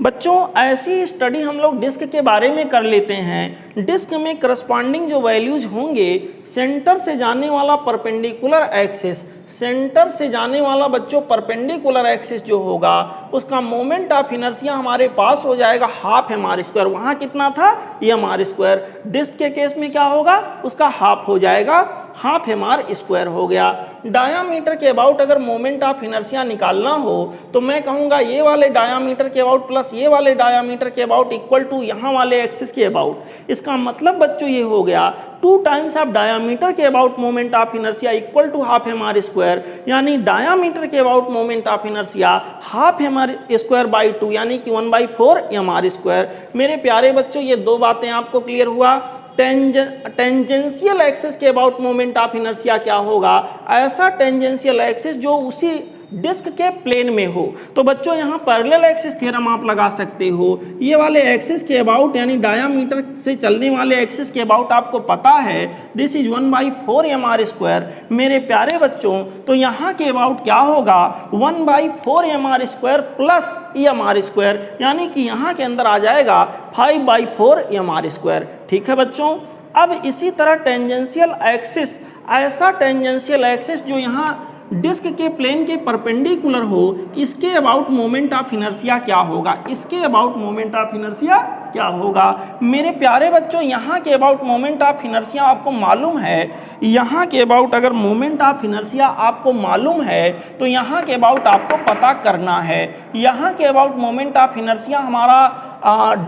बच्चों ऐसी स्टडी हम लोग डिस्क के बारे में कर लेते हैं। डिस्क में करस्पॉन्डिंग जो वैल्यूज होंगे, सेंटर से जाने वाला परपेंडिकुलर एक्सिस, सेंटर से जाने वाला बच्चों परपेंडिकुलर एक्सिस जो होगा उसका मोमेंट ऑफ इनर्शिया हमारे पास हो जाएगा हाफ एम आर स्क्वायर। वहाँ कितना था, एम आर स्क्वायर। डिस्क के केस में क्या होगा, उसका हाफ हो जाएगा, हाफ एम आर स्क्वायर हो गया। डायामीटर के अबाउट अगर मोमेंट ऑफ इनर्शिया निकालना हो तो मैं कहूँगा ये वाले डायामीटर के अबाउट प्लस ये वाले डायामीटर के अबाउट इक्वल टू यहाँ वाले एक्सिस के अबाउट। इसका मतलब बच्चों ये हो गया 2 टाइम्स ऑफ डायामीटर के about moment of inertia equal to half M R square, यानी डायामीटर के about moment of inertia half M R square by 2 यानी कि 1/4 एम आर स्क्वायर। मेरे प्यारे बच्चों ये दो बातें आपको क्लियर हुआ। टेंजेंशियल एक्सिस के अबाउट मोमेंट ऑफ इनर्शिया क्या होगा, ऐसा टेंजेंशियल एक्सिस जो उसी डिस्क के प्लेन में हो। तो बच्चों यहाँ पैरेलल एक्सिस थ्योरम आप लगा सकते हो। ये वाले एक्सिस के अबाउट यानी डायामीटर से चलने वाले एक्सिस के अबाउट आपको पता है this is 1/4 M R square. मेरे प्यारे बच्चों तो यहाँ के अबाउट क्या होगा, 1/4 M R square plus M R square, यानी कि यहाँ के अंदर आ जाएगा 5/4 एम आर स्क्वायर। ठीक है बच्चों। अब इसी तरह टेंजेंशियल एक्सिस, ऐसा टेंजेंशियल एक्सिस जो यहाँ डिस्क के प्लेन के परपेंडिकुलर हो, इसके अबाउट मोमेंट ऑफ इनर्शिया क्या होगा, इसके अबाउट मोमेंट ऑफ इनर्शिया क्या होगा। मेरे प्यारे बच्चों यहाँ के अबाउट मोमेंट ऑफ इनर्शिया आपको मालूम है, यहाँ के अबाउट अगर मोमेंट ऑफ इनर्शिया आपको मालूम है तो यहाँ के अबाउट आपको पता करना है। यहाँ के अबाउट मोमेंट ऑफ इनर्शिया हमारा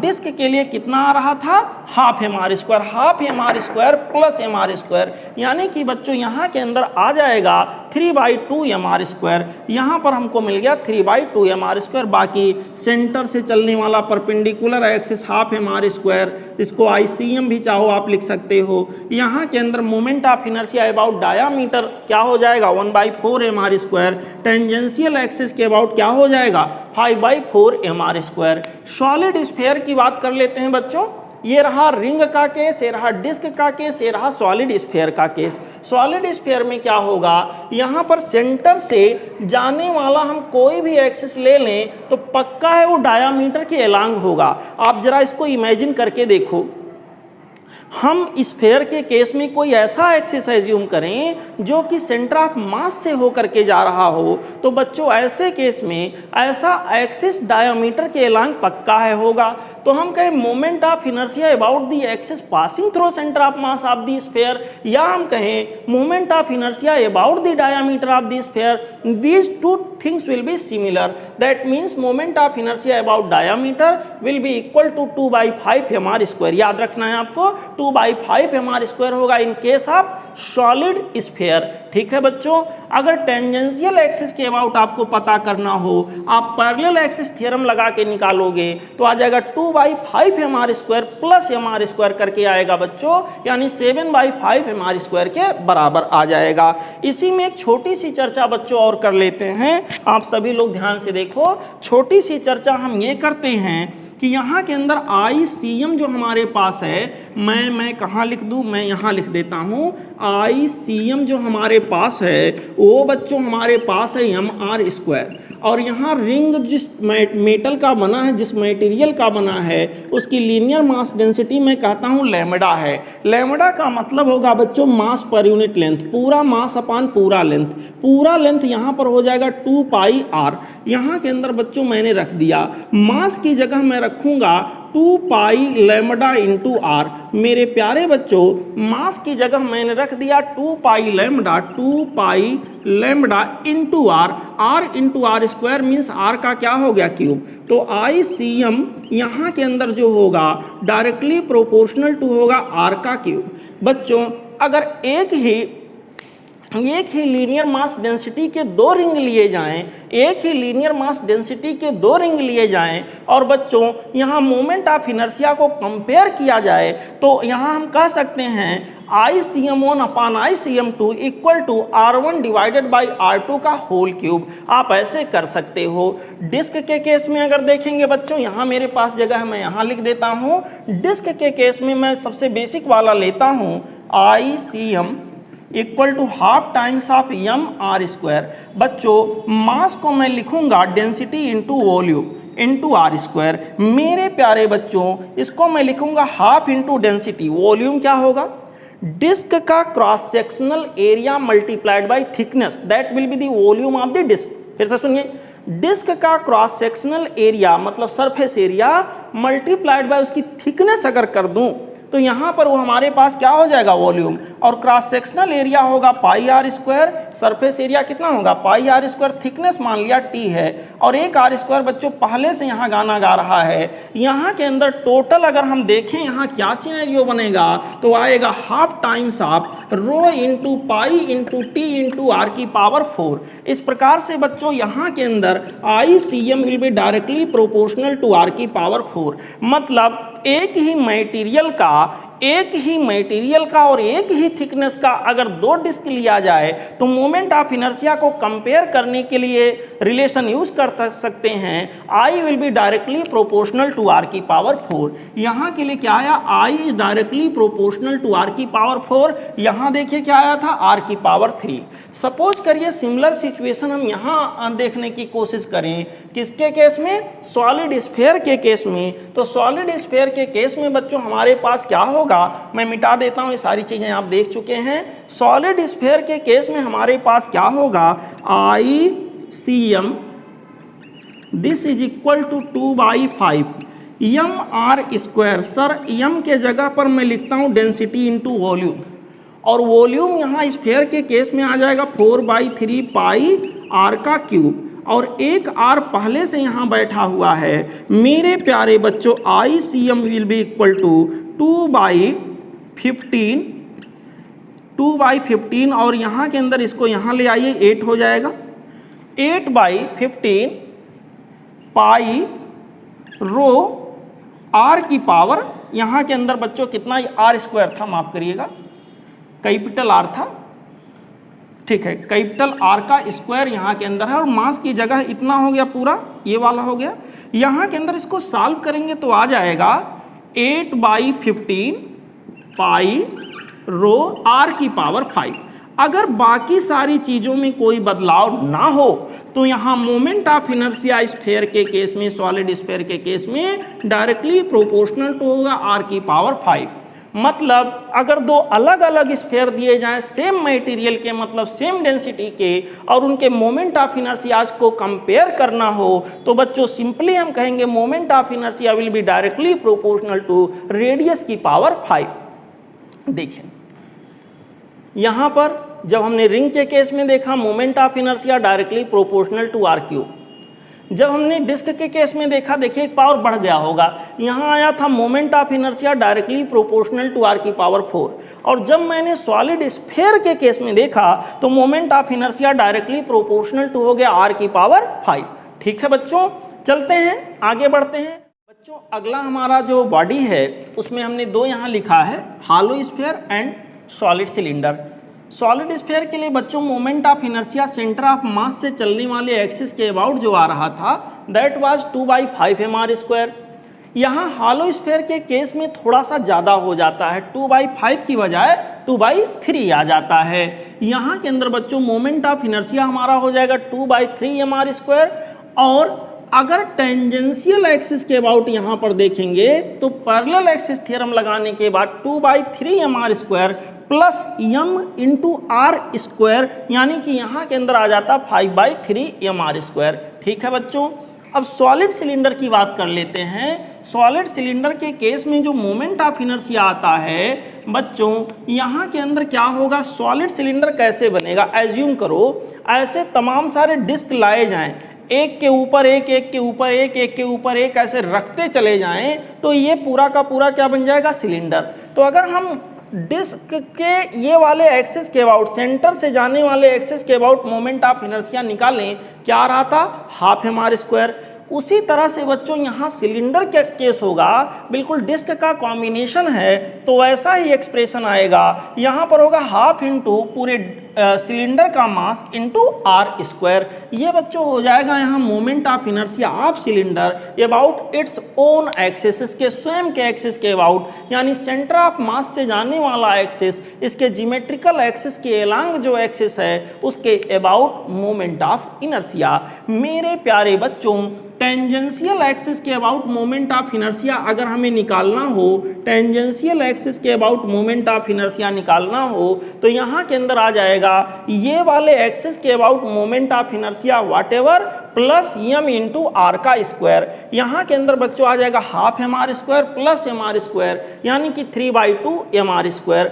डिस्क के लिए कितना आ रहा था, half M R square, half M R square plus M R square, यानी कि बच्चों यहाँ के अंदर आ जाएगा 3/2 एम आर स्क्वायर। यहाँ पर हमको मिल गया 3/2 एम आर स्क्वायर। बाकी सेंटर से चलने वाला perpendicular axis half M R square, इसको ICM भी चाहो आप लिख सकते हो। यहाँ के अंदर moment of inertia about diameter क्या हो जाएगा, 1/4 M R square. Tangential axis के अबाउट क्या हो जाएगा, 5/4 M R square. Solid sphere की बात कर लेते हैं बच्चों। ये रहा रिंग का केस, ये रहा डिस्क का केस, ये रहा सॉलिड स्फीयर का केस। सॉलिड स्फीयर में क्या होगा, यहाँ पर सेंटर से जाने वाला हम कोई भी एक्सिस ले लें तो पक्का है वो डायामीटर के अलांग होगा। आप जरा इसको इमेजिन करके देखो, हम स्फीयर के केस में कोई ऐसा एक्सिस एज्यूम करें जो कि सेंटर ऑफ मास से होकर के जा रहा हो, तो बच्चों ऐसे केस में ऐसा एक्सिस डायमीटर के अलांग पक्का है होगा। तो हम कहें moment of inertia about the axis passing through centre of mass of the sphere, या हम कहें moment of inertia about the diameter of the sphere, these two things will be similar. That means moment of inertia about diameter will be equal to 2/5 M R square. याद रखना है आपको, 2/5 M R square होगा in case of solid sphere. ठीक है बच्चों। अगर tangential axis के अबाउट आपको पता करना हो, आप पैरेलल एक्सिस थ्योरम लगा के निकालोगे तो आ जाएगा 2/5 M R square plus M R square करके आएगा बच्चों, यानी 7/5 एम आर स्क्वायर के बराबर आ जाएगा। इसी में एक छोटी सी चर्चा बच्चों और कर लेते हैं। आप सभी लोग ध्यान से देखो, छोटी सी चर्चा हम ये करते हैं कि यहाँ के अंदर ICM जो हमारे पास है, मैं कहाँ लिख दूँ, मैं यहाँ लिख देता हूँ। ICM जो हमारे पास है वो बच्चों हमारे पास है MR स्क्वायर, और यहाँ रिंग जिस मेटल का बना है, जिस मटेरियल का बना है, उसकी लीनियर मास डेंसिटी मैं कहता हूँ लैम्बडा है। लैम्बडा का मतलब होगा बच्चों मास पर यूनिट लेंथ, पूरा मास अपान पूरा लेंथ। पूरा लेंथ यहाँ पर हो जाएगा 2πr। यहाँ के अंदर बच्चों मैंने रख दिया, मास की जगह मैं रखूँगा 2π लैम्बडा इंटू आर। मेरे प्यारे बच्चों मास की जगह मैंने रख दिया 2π lambda, 2π lambda into R. R into R square means R का क्या हो गया, क्यूब। तो ICM यहाँ के अंदर जो होगा डायरेक्टली प्रोपोर्शनल टू होगा आर का क्यूब। बच्चों अगर एक ही एक ही लीनियर मास डेंसिटी के दो रिंग लिए जाएं, एक ही लीनियर मास डेंसिटी के दो रिंग लिए जाएं और बच्चों यहाँ मोमेंट ऑफ इनर्शिया को कंपेयर किया जाए, तो यहाँ हम कह सकते हैं ICM1 upon ICM2 equal to R1 divided by R2 का होल क्यूब। आप ऐसे कर सकते हो। डिस्क के केस में अगर देखेंगे बच्चों, यहाँ मेरे पास जगह है, मैं यहाँ लिख देता हूँ। डिस्क के केस में मैं सबसे बेसिक वाला लेता हूँ, ICM equal to half times of M R square. बच्चों मास को मैं लिखूंगा density into volume into R square. मेरे प्यारे बच्चों इसको मैं लिखूंगा हाफ इंटू डेंसिटी, वॉल्यूम क्या होगा, डिस्क का cross sectional area multiplied by thickness, that will be the volume of the disc. फिर से सुनिए, डिस्क का क्रॉस सेक्शनल एरिया मतलब सरफेस एरिया मल्टीप्लाइड बाय उसकी थिकनेस अगर कर दूं तो यहाँ पर वो हमारे पास क्या हो जाएगा, वॉल्यूम, और क्रॉस सेक्शनल एरिया होगा पाई आर स्क्वायर, सरफेस एरिया कितना होगा पाई आर स्क्वायर, थिकनेस मान लिया टी है और एक आर स्क्वायर। बच्चों पहले से यहाँ गाना गा रहा है, यहाँ के अंदर टोटल अगर हम देखें यहाँ क्या सिनेरियो बनेगा तो आएगा half times of rho into pi into T into R की पावर 4। इस प्रकार से बच्चों यहाँ के अंदर ICM will be directly proportional to R की पावर 4। मतलब एक ही मटेरियल का और एक ही थिकनेस का अगर दो डिस्क लिया जाए तो मोमेंट ऑफ इनर्शिया को कंपेयर करने के लिए रिलेशन यूज कर सकते हैं, I will be directly proportional to R की पावर 4। यहाँ के लिए क्या आया, I is directly proportional to R की पावर 4। यहाँ देखिए क्या आया था, आर की पावर 3। सपोज करिए सिमिलर सिचुएशन हम यहाँ देखने की कोशिश करें, किसके केस में, सॉलिड स्फीयर के केस में। तो सॉलिड स्फीयर के केस में बच्चों हमारे पास क्या होगा, मैं मिटा देता हूं, ये सारी चीजें आप देख चुके हैं। सॉलिड स्फीयर के केस में हमारे पास क्या होगा, ICM this is equal to 2/5 M R square. Sir M के जगह पर मैं लिखता हूं डेंसिटी इंटू वॉल्यूम, और वॉल्यूम यहाँ स्फीयर के केस में आ जाएगा 4/3 पाई आर का क्यूब, और एक आर पहले से यहाँ बैठा हुआ है। मेरे प्यारे बच्चों ICM will be equal to 2/15 और यहाँ के अंदर इसको यहाँ ले आइए, 8 हो जाएगा, 8/15 पाई रो आर की पावर, यहाँ के अंदर बच्चों कितना आर स्क्वायर था, माफ करिएगा कैपिटल आर था, ठीक है, कैपिटल आर का स्क्वायर यहाँ के अंदर है, और मास की जगह इतना हो गया, पूरा ये वाला हो गया। यहाँ के अंदर इसको सॉल्व करेंगे तो आ जाएगा 8/15 पाई रो आर की पावर 5। अगर बाकी सारी चीज़ों में कोई बदलाव ना हो तो यहाँ मोमेंट ऑफ इनर्शिया स्फीयर के केस में, सॉलिड स्फीयर के केस में डायरेक्टली प्रोपोर्शनल टू होगा आर की पावर 5। मतलब अगर दो अलग अलग स्फीयर दिए जाएं सेम मटेरियल के, मतलब सेम डेंसिटी के, और उनके मोमेंट ऑफ इनर्शिया को कंपेयर करना हो तो बच्चों सिंपली हम कहेंगे moment of inertia will be directly proportional to radius की पावर 5। देखिए यहाँ पर जब हमने रिंग के केस में देखा moment of inertia directly proportional to R cube, जब हमने डिस्क के केस में देखा, देखिए एक पावर बढ़ गया होगा, यहाँ आया था moment of inertia directly proportional to R की पावर 4, और जब मैंने सॉलिड स्फीयर के केस में देखा तो moment of inertia directly proportional to हो गया आर की पावर 5। ठीक है बच्चों, चलते हैं आगे बढ़ते हैं। बच्चों अगला हमारा जो बॉडी है उसमें हमने दो यहाँ लिखा है, hollow sphere and solid cylinder. Solid sphere के लिए बच्चों moment of inertia centre of मास से चलने वाले एक्सिस के अबाउट जो आ रहा था दैट वाज 2/5 mr स्क्वायर। यहाँ हॉलो स्फीयर के केस में थोड़ा सा ज़्यादा हो जाता है, 2/5 की बजाय 2/3 आ जाता है। यहाँ के अंदर बच्चों मोमेंट ऑफ इनर्शिया हमारा हो जाएगा 2/3 mr स्क्वायर, और अगर टेंजेंशियल एक्सिस के अबाउट यहाँ पर देखेंगे तो पैरेलल एक्सिस थ्योरम लगाने के बाद 2/3 mr square plus m into R square, यानी कि यहाँ के अंदर आ जाता 5/3 mr स्क्वायर। ठीक है बच्चों, अब सॉलिड सिलेंडर की बात कर लेते हैं। सॉलिड सिलेंडर के केस में जो मोमेंट ऑफ इनर्शिया आता है बच्चों, यहाँ के अंदर क्या होगा, सॉलिड सिलेंडर कैसे बनेगा, एज्यूम करो ऐसे तमाम सारे डिस्क लाए जाएं, एक के ऊपर एक, एक के ऊपर एक, एक के ऊपर एक, ऐसे रखते चले जाएं तो ये पूरा का पूरा क्या बन जाएगा, सिलेंडर। तो अगर हम डिस्क के ये वाले एक्सिस के अबाउट, सेंटर से जाने वाले एक्सिस के अबाउट मोमेंट ऑफ इनर्शिया निकालें, क्या रहा था, हाफ एम आर स्क्वायर। उसी तरह से बच्चों यहाँ सिलेंडर का केस होगा, बिल्कुल डिस्क का कॉम्बिनेशन है तो वैसा ही एक्सप्रेशन आएगा। यहाँ पर होगा हाफ इंटू पूरे सिलेंडर का मास इंटू आर स्क्वायर। ये बच्चों हो जाएगा यहाँ moment of inertia of cylinder about its own axis, इसके स्वयं के एक्सिस के अबाउट, यानी सेंटर ऑफ मास से जाने वाला एक्सिस, इसके जियोमेट्रिकल एक्सिस के एलांग जो एक्सिस है उसके अबाउट मोमेंट ऑफ इनर्शिया। मेरे प्यारे बच्चों, टेंजेंशियल एक्सिस के अबाउट मोमेंट ऑफ इनर्शिया अगर हमें निकालना हो, टेंजेंशियल एक्सिस के अबाउट मोमेंट ऑफ इनर्शिया निकालना हो तो यहाँ के अंदर आ जाएगा ये वाले एक्सिस के about moment of inertia whatever plus M into R का स्क्वायर। यहाँ के अंदर बच्चों आ जाएगा half M R square plus M R square, यानी कि 3/2 एम आर स्क्वायर।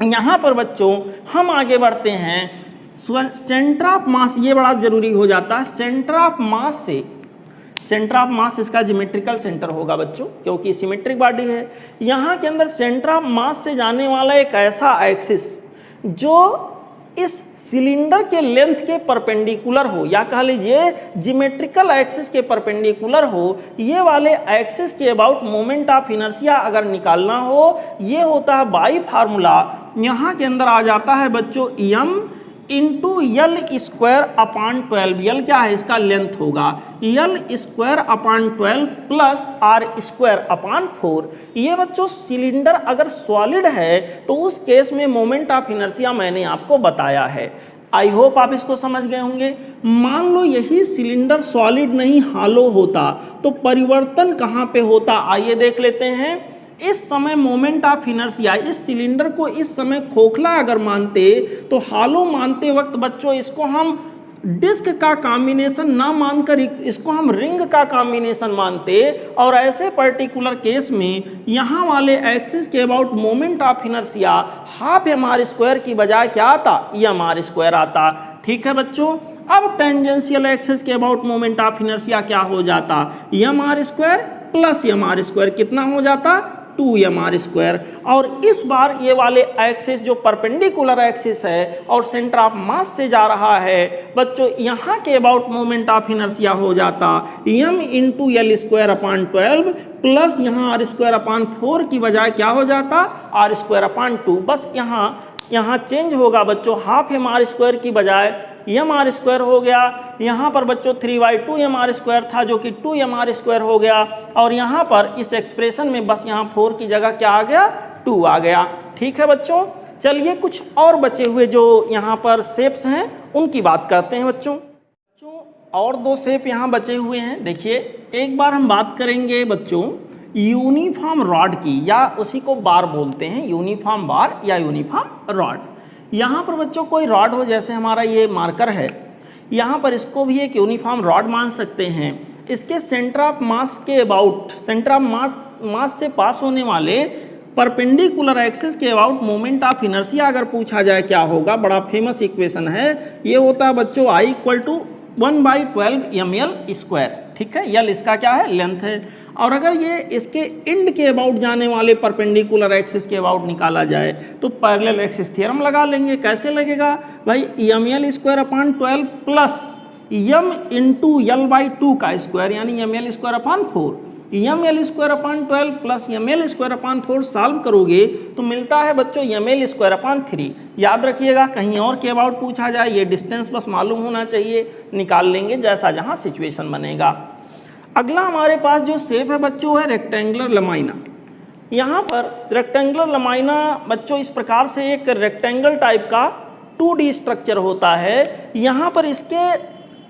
यहाँ पर बच्चों हम आगे बढ़ते हैं, सेंटर ऑफ मास, ये बड़ा जरूरी हो जाता है। सेंटर ऑफ मास से, सेंटर ऑफ मास इसका ज्योमेट्रिकल सेंटर होगा बच्चों क्योंकि सिमेट्रिक बॉडी है। यहाँ के अंदर सेंटर ऑफ मास से जाने वाला एक ऐसा एक्सिस जो इस सिलेंडर के लेंथ के परपेंडिकुलर हो, या कह लीजिए ज्योमेट्रिकल एक्सिस के परपेंडिकुलर हो, ये वाले एक्सिस के अबाउट मोमेंट ऑफ इनर्शिया अगर निकालना हो, ये होता है बाई फार्मूला। यहाँ के अंदर आ जाता है बच्चों M into L square upon 12, L क्या है, इसका लेंथ होगा, L square upon 12 plus R square upon 4। ये बच्चों सिलेंडर अगर सॉलिड है तो उस केस में मोमेंट ऑफ इनर्शिया मैंने आपको बताया है। आई होप आप इसको समझ गए होंगे। मान लो यही सिलेंडर सॉलिड नहीं हालो होता तो परिवर्तन कहाँ पे होता, आइए देख लेते हैं। इस समय मोमेंट ऑफ इनर्शिया, इस सिलेंडर को इस समय खोखला अगर मानते तो हालो मानते वक्त बच्चों इसको हम डिस्क का कॉम्बिनेशन ना मानकर इसको हम रिंग का कॉम्बिनेशन मानते, और ऐसे पर्टिकुलर केस में यहाँ वाले एक्सिस के about moment of inertia half M R square की बजाय क्या आता, एम आर स्क्वायर आता। ठीक है बच्चों, अब टेंजेंशियल एक्सिस के अबाउट मोमेंट ऑफ इनर्शिया क्या हो जाता, M R square plus M R square, कितना हो जाता, 2 एम आर स्क्वायर। और इस बार ये वाले एक्सिस जो परपेंडिकुलर एक्सिस है और सेंटर ऑफ मास से जा रहा है बच्चों, यहाँ के अबाउट मोमेंट ऑफ इनर्शिया हो जाता M into L square upon 12 plus यहाँ आर स्क्वायर अपॉन 4 की बजाय क्या हो जाता, आर स्क्वायर अपॉन 2। बस यहाँ चेंज होगा बच्चों, हाफ एम आर स्क्वायर की बजाय एम आर स्क्वायर हो गया। यहाँ पर बच्चों 3/2 एम आर स्क्वायर था जो कि 2 एम आर स्क्वायर हो गया, और यहाँ पर इस एक्सप्रेशन में बस यहाँ 4 की जगह क्या आ गया, 2 आ गया। ठीक है बच्चों, चलिए कुछ और बचे हुए जो यहाँ पर शेप्स हैं उनकी बात करते हैं बच्चों। और 2 शेप यहाँ बचे हुए हैं। देखिए, एक बार हम बात करेंगे बच्चों यूनिफॉर्म रॉड की, या उसी को बार बोलते हैं, यूनिफॉर्म बार या यूनिफॉर्म रॉड। यहाँ पर बच्चों कोई रॉड हो, जैसे हमारा ये मार्कर है, यहाँ पर इसको भी एक यूनिफॉर्म रॉड मान सकते हैं। इसके सेंटर ऑफ मास के अबाउट, सेंटर ऑफ मास से पास होने वाले परपेंडिकुलर एक्सिस के अबाउट मोमेंट ऑफ इनर्शिया अगर पूछा जाए क्या होगा, बड़ा फेमस इक्वेशन है, ये होता है बच्चों I = 1/12 ml स्क्वायर। ठीक है, यल इसका क्या है, लेंथ है। और अगर ये इसके एंड के अबाउट जाने वाले परपेंडिकुलर एक्सिस के अबाउट निकाला जाए तो पैरेलल एक्सिस थ्योरम लगा लेंगे। कैसे लगेगा भाई, ml square upon 12 plus m into l/2 का स्क्वायर, यानी ml square upon 4, ml square upon 12 plus ml square upon 4 solve करोगे तो मिलता है बच्चों ml स्क्वायर अपॉन 3। याद रखिएगा, कहीं और के अबाउट पूछा जाए ये डिस्टेंस बस मालूम होना चाहिए, निकाल लेंगे जैसा जहाँ सिचुएशन बनेगा। अगला हमारे पास जो शेप है बच्चों है रेक्टेंगुलर लमाइना। यहाँ पर रेक्टेंगुलर लमाइना बच्चों इस प्रकार से एक रेक्टेंगल टाइप का 2D स्ट्रक्चर होता है। यहाँ पर इसके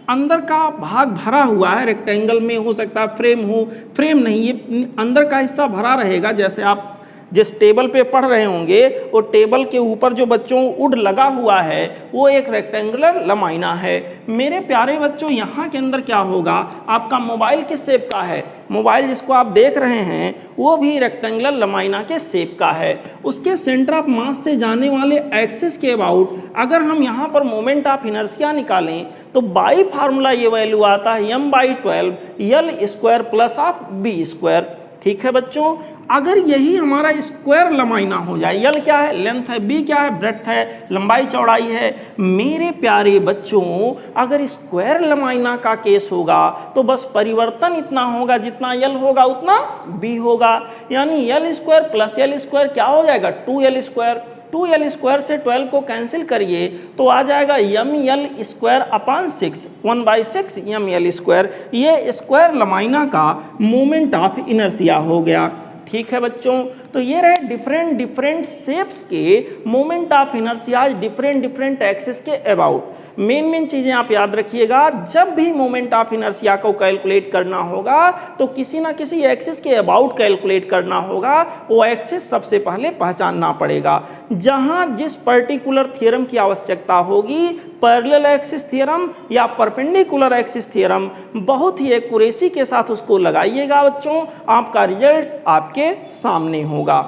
अंदर का भाग भरा हुआ है, रेक्टेंगल में हो सकता है फ्रेम हो, फ्रेम नहीं, ये अंदर का हिस्सा भरा रहेगा। जैसे आप जिस टेबल पे पढ़ रहे होंगे वो टेबल के ऊपर जो बच्चों वुड लगा हुआ है वो एक रेक्टेंगुलर लमाइना है। मेरे प्यारे बच्चों, यहाँ के अंदर क्या होगा, आपका मोबाइल किस शेप का है, मोबाइल जिसको आप देख रहे हैं वो भी रेक्टेंगुलर लमाइना के शेप का है। उसके सेंटर ऑफ मास से जाने वाले एक्सिस के अबाउट अगर हम यहाँ पर मोमेंट ऑफ इनर्शिया निकालें तो बाई फार्मूला ये वैल्यू आता है m/12 L square plus of B square. ठीक है बच्चों, अगर यही हमारा स्क्वायर लंबाई ना हो जाए, यल क्या है, लेंथ है, बी क्या है, ब्रेड्थ है, लंबाई चौड़ाई है, मेरे प्यारे बच्चों अगर स्क्वायर लंबाई ना का केस होगा तो बस परिवर्तन इतना होगा, जितना यल होगा उतना बी होगा, यानी यल स्क्वायर प्लस यल स्क्वायर क्या हो जाएगा, 2l स्क्वायर। 2l स्क्वायर से 12 को कैंसिल करिए तो आ जाएगा यम यल स्क्वायर अपॉन 6, 1/6 यम यल स्क्वायर। ये स्क्वायर लंबाई का मोमेंट ऑफ इनर्शिया हो गया। ठीक है बच्चों, तो ये रहे डिफरेंट शेप्स के moment of inertia different axis के अबाउट। मेन चीज़ें आप याद रखिएगा, जब भी मोमेंट ऑफ इनर्शिया को कैलकुलेट करना होगा तो किसी ना किसी एक्सिस के अबाउट कैलकुलेट करना होगा, वो एक्सिस सबसे पहले पहचानना पड़ेगा। जहाँ जिस पर्टिकुलर थ्योरम की आवश्यकता होगी, पैरेलल एक्सिस थ्योरम या परपेंडिकुलर एक्सिस थ्योरम, बहुत ही एक्यूरेसी के साथ उसको लगाइएगा बच्चों, आपका रिजल्ट आपके सामने होगा।